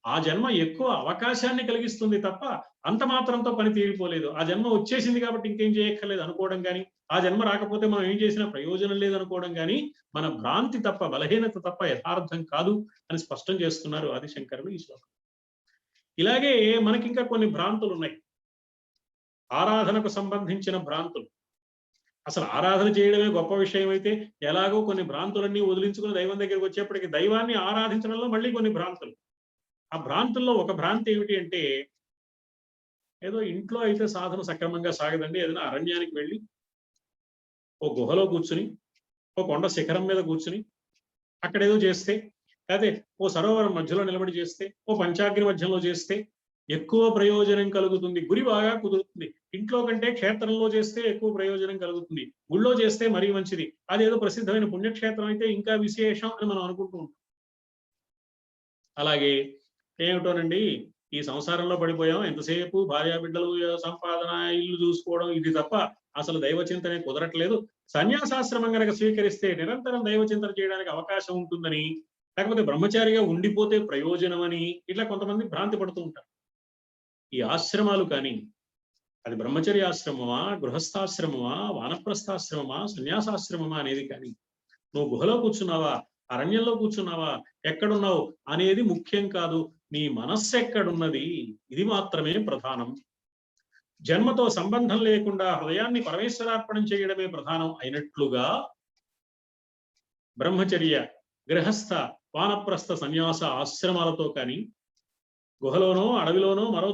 Speaker 3: ఆ జన్మ ఎక్కువ అవకాశాన్ని కలిగిస్తుంది తప్ప అంత మాత్రంతో పని తీరిపోలేదు. ఆ జన్మ వచ్చేసింది కాబట్టి ఇంకేం చేయక్కర్లేదు అనుకోవడం కానీ, ఆ జన్మ రాకపోతే మనం ఏం చేసినా ప్రయోజనం లేదనుకోవడం కానీ మన భ్రాంతి తప్ప, బలహీనత తప్ప యథార్థం కాదు అని స్పష్టం చేస్తున్నారు ఆదిశంకరులు ఈ శ్లోకం. ఇలాగే మనకింకా కొన్ని భ్రాంతులు ఉన్నాయి, ఆరాధనకు సంబంధించిన భ్రాంతులు. అసలు ఆరాధన చేయడమే గొప్ప విషయం అయితే ఎలాగో కొన్ని భ్రాంతులన్నీ వదిలించుకుని దైవం దగ్గరికి వచ్చేప్పటికి దైవాన్ని ఆరాధించడంలో మళ్ళీ కొన్ని భ్రాంతులు. ఆ భ్రాంతుల్లో ఒక భ్రాంతి ఏమిటి అంటే, ఏదో ఇంట్లో అయితే సాధన సక్రమంగా సాగదండి, ఏదైనా అరణ్యానికి వెళ్ళి ఓ గుహలో కూర్చుని, ఓ కొండ శిఖరం మీద కూర్చుని అక్కడ ఏదో చేస్తే, అదే ఓ సరోవరం మధ్యలో నిలబడి చేస్తే, ఓ పంచాగ్ని మధ్యంలో చేస్తే ఎక్కువ ప్రయోజనం కలుగుతుంది, గురి బాగా కుదురుతుంది. ఇంట్లో కంటే క్షేత్రంలో చేస్తే ఎక్కువ ప్రయోజనం కలుగుతుంది, గుళ్ళో చేస్తే మరీ మంచిది, అదేదో ప్రసిద్ధమైన పుణ్యక్షేత్రం అయితే ఇంకా విశేషం అని మనం అనుకుంటూ ఉంటాం. అలాగే ఏమిటోనండి, ఈ సంసారంలో పడిపోయాం, ఎంతసేపు భార్యాబిడ్డలు, సంపాదన, ఇల్లు చూసుకోవడం, ఇది తప్ప అసలు దైవచింతనే కుదరట్లేదు. సన్యాసాశ్రమం కనుక స్వీకరిస్తే నిరంతరం దైవచింతన చేయడానికి అవకాశం ఉంటుందని, లేకపోతే బ్రహ్మచారిగా ఉండిపోతే ప్రయోజనం అని ఇట్లా కొంతమంది భ్రాంతి పడుతూ ఉంటారు. ఈ ఆశ్రమాలు కానీ, అది బ్రహ్మచర్య ఆశ్రమమా, గృహస్థాశ్రమమా, వానప్రస్థాశ్రమమా, సన్యాసాశ్రమమా అనేది కానీ, నువ్వు గుహలో కూర్చున్నావా, అరణ్యంలో కూర్చున్నావా, ఎక్కడున్నావు అనేది ముఖ్యం కాదు, నీ మనస్సు ఎక్కడున్నది ఇది మాత్రమే ప్రధానం. జన్మతో సంబంధం లేకుండా హృదయాన్ని పరమేశ్వరార్పణం చేయడమే ప్రధానం అయినట్లుగా బ్రహ్మచర్య, గృహస్థ, వానప్రస్థ, సన్యాస ఆశ్రమాలతో కానీ, గుహలోనో అడవిలోనో మరో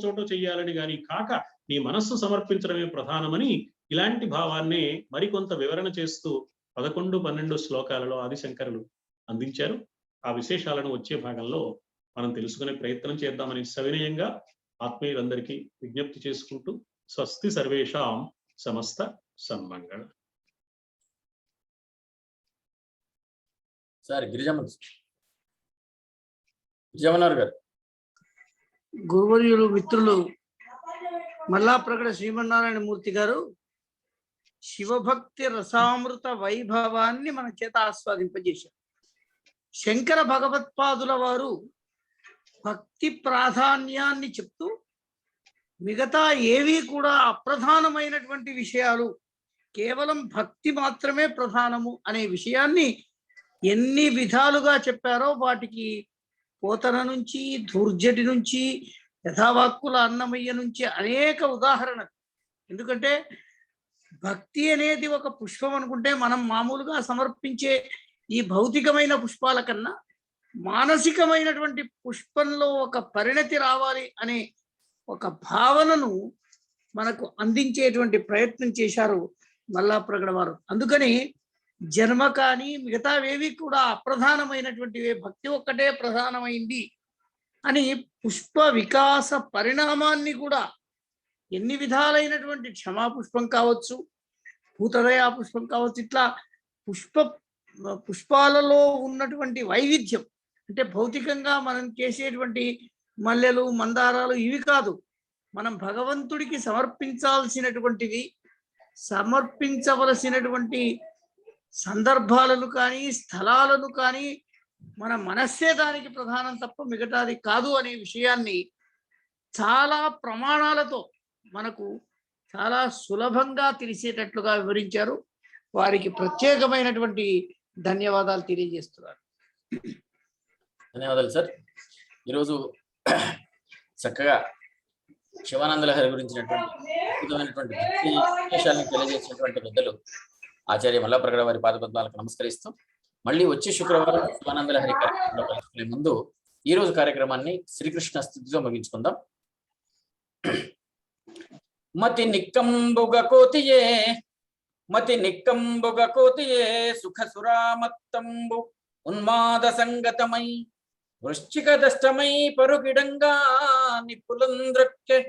Speaker 3: చోటో చెయ్యాలని కానీ కాక నీ మనస్సు సమర్పించడమే ప్రధానమని ఇలాంటి భావాన్నే మరికొంత వివరణ చేస్తూ 11-12 శ్లోకాలలో ఆదిశంకరులు అందించారు. ఆ విశేషాలను వచ్చే భాగంలో మనం తెలుసుకునే ప్రయత్నం చేద్దామని సవినయంగా ఆత్మీయులందరికీ విజ్ఞప్తి చేసుకుంటూ స్వస్తి సర్వేషాం సమస్త సన్మంగళ.
Speaker 2: సార్ గిరిజమన్ గారు.
Speaker 4: గురువర్యులు మిత్రులు మల్లాప్రగడ శ్రీమన్నారాయణ మూర్తి గారు శివభక్తి రసామృత వైభవాన్ని మన చేత ఆస్వాదింపజేశారు. శంకర భగవత్పాదుల వారు భక్తి ప్రాధాన్యాన్ని చెప్తూ మిగతా ఏవి కూడా అప్రధానమైనటువంటి విషయాలు, కేవలం భక్తి మాత్రమే ప్రధానము అనే విషయాన్ని ఎన్ని విధాలుగా చెప్పారో వాటికి పోతన నుంచి, ధూర్జటి నుంచి, యథావాక్కుల అన్నమయ్య నుంచి అనేక ఉదాహరణలు. ఎందుకంటే భక్తి అనేది ఒక పుష్పం అనుకుంటే మనం మామూలుగా సమర్పించే ఈ భౌతికమైన పుష్పాల కన్నా మానసికమైనటువంటి పుష్పంలో ఒక పరిణతి రావాలి అనే ఒక భావనను మనకు అందించేటువంటి ప్రయత్నం చేశారు మల్లాప్రగడ వారు. అందుకని జన్మ కానీ మిగతావేవి కూడా అప్రధానమైనటువంటివే, భక్తి ఒక్కటే ప్రధానమైంది అని పుష్ప వికాస పరిణామాన్ని కూడా ఎన్ని విధాలైనటువంటి క్షమాపుష్పం కావచ్చు, భూతదయా పుష్పం కావచ్చు, ఇట్లా పుష్పాలలో ఉన్నటువంటి వైవిధ్యం, అంటే భౌతికంగా మనం చేసేటువంటి మల్లెలు, మందారాలు ఇవి కాదు, మనం భగవంతుడికి సమర్పించాల్సినటువంటివి, సమర్పించవలసినటువంటి సందర్భాలను కానీ స్థలాలను కానీ మన మనస్సే దానికి ప్రధానం తప్ప మిగతాది కాదు అనే విషయాన్ని చాలా ప్రమాణాలతో మనకు చాలా సులభంగా తెలిసేటట్లుగా వివరించారు. వారికి ప్రత్యేకమైనటువంటి ధన్యవాదాలు తెలియజేస్తున్నారు.
Speaker 2: ధన్యవాదాలు సార్. ఈరోజు చక్కగా శివానంద లహరి గురించినటువంటి అద్భుతమైనటువంటి భక్తి విశేషాలను తెలియజేసినటువంటి పెద్దలు ఆచార్య మల్లాప్రగడ వారి పాదపద్మాలకు నమస్కరిస్తూ మళ్ళీ వచ్చే శుక్రవారం శివానంద లహరి కార్యక్రమంలో కలుసుకునే ముందు ఈ రోజు కార్యక్రమాన్ని శ్రీకృష్ణ స్తుతితో ముగించుకుందాం. మతి నిక్కంబుగ కోతియే సుఖ సురామత్తంబు ఉన్మాద సంగతమై వృశ్చిక దష్టమై పరుగిడంగా నిపులంద్రక్కె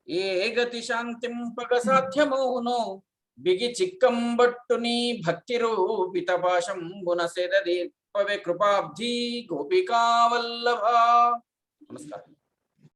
Speaker 2: ఏ గతి శాంతింపగ సాధ్యమౌనో బిగి చిక్కంబట్టుని భక్తి రూపిత పాశంబున సెదదీర్పవే కృపాబ్ధి గోపికా వల్లభ. నమస్కారం.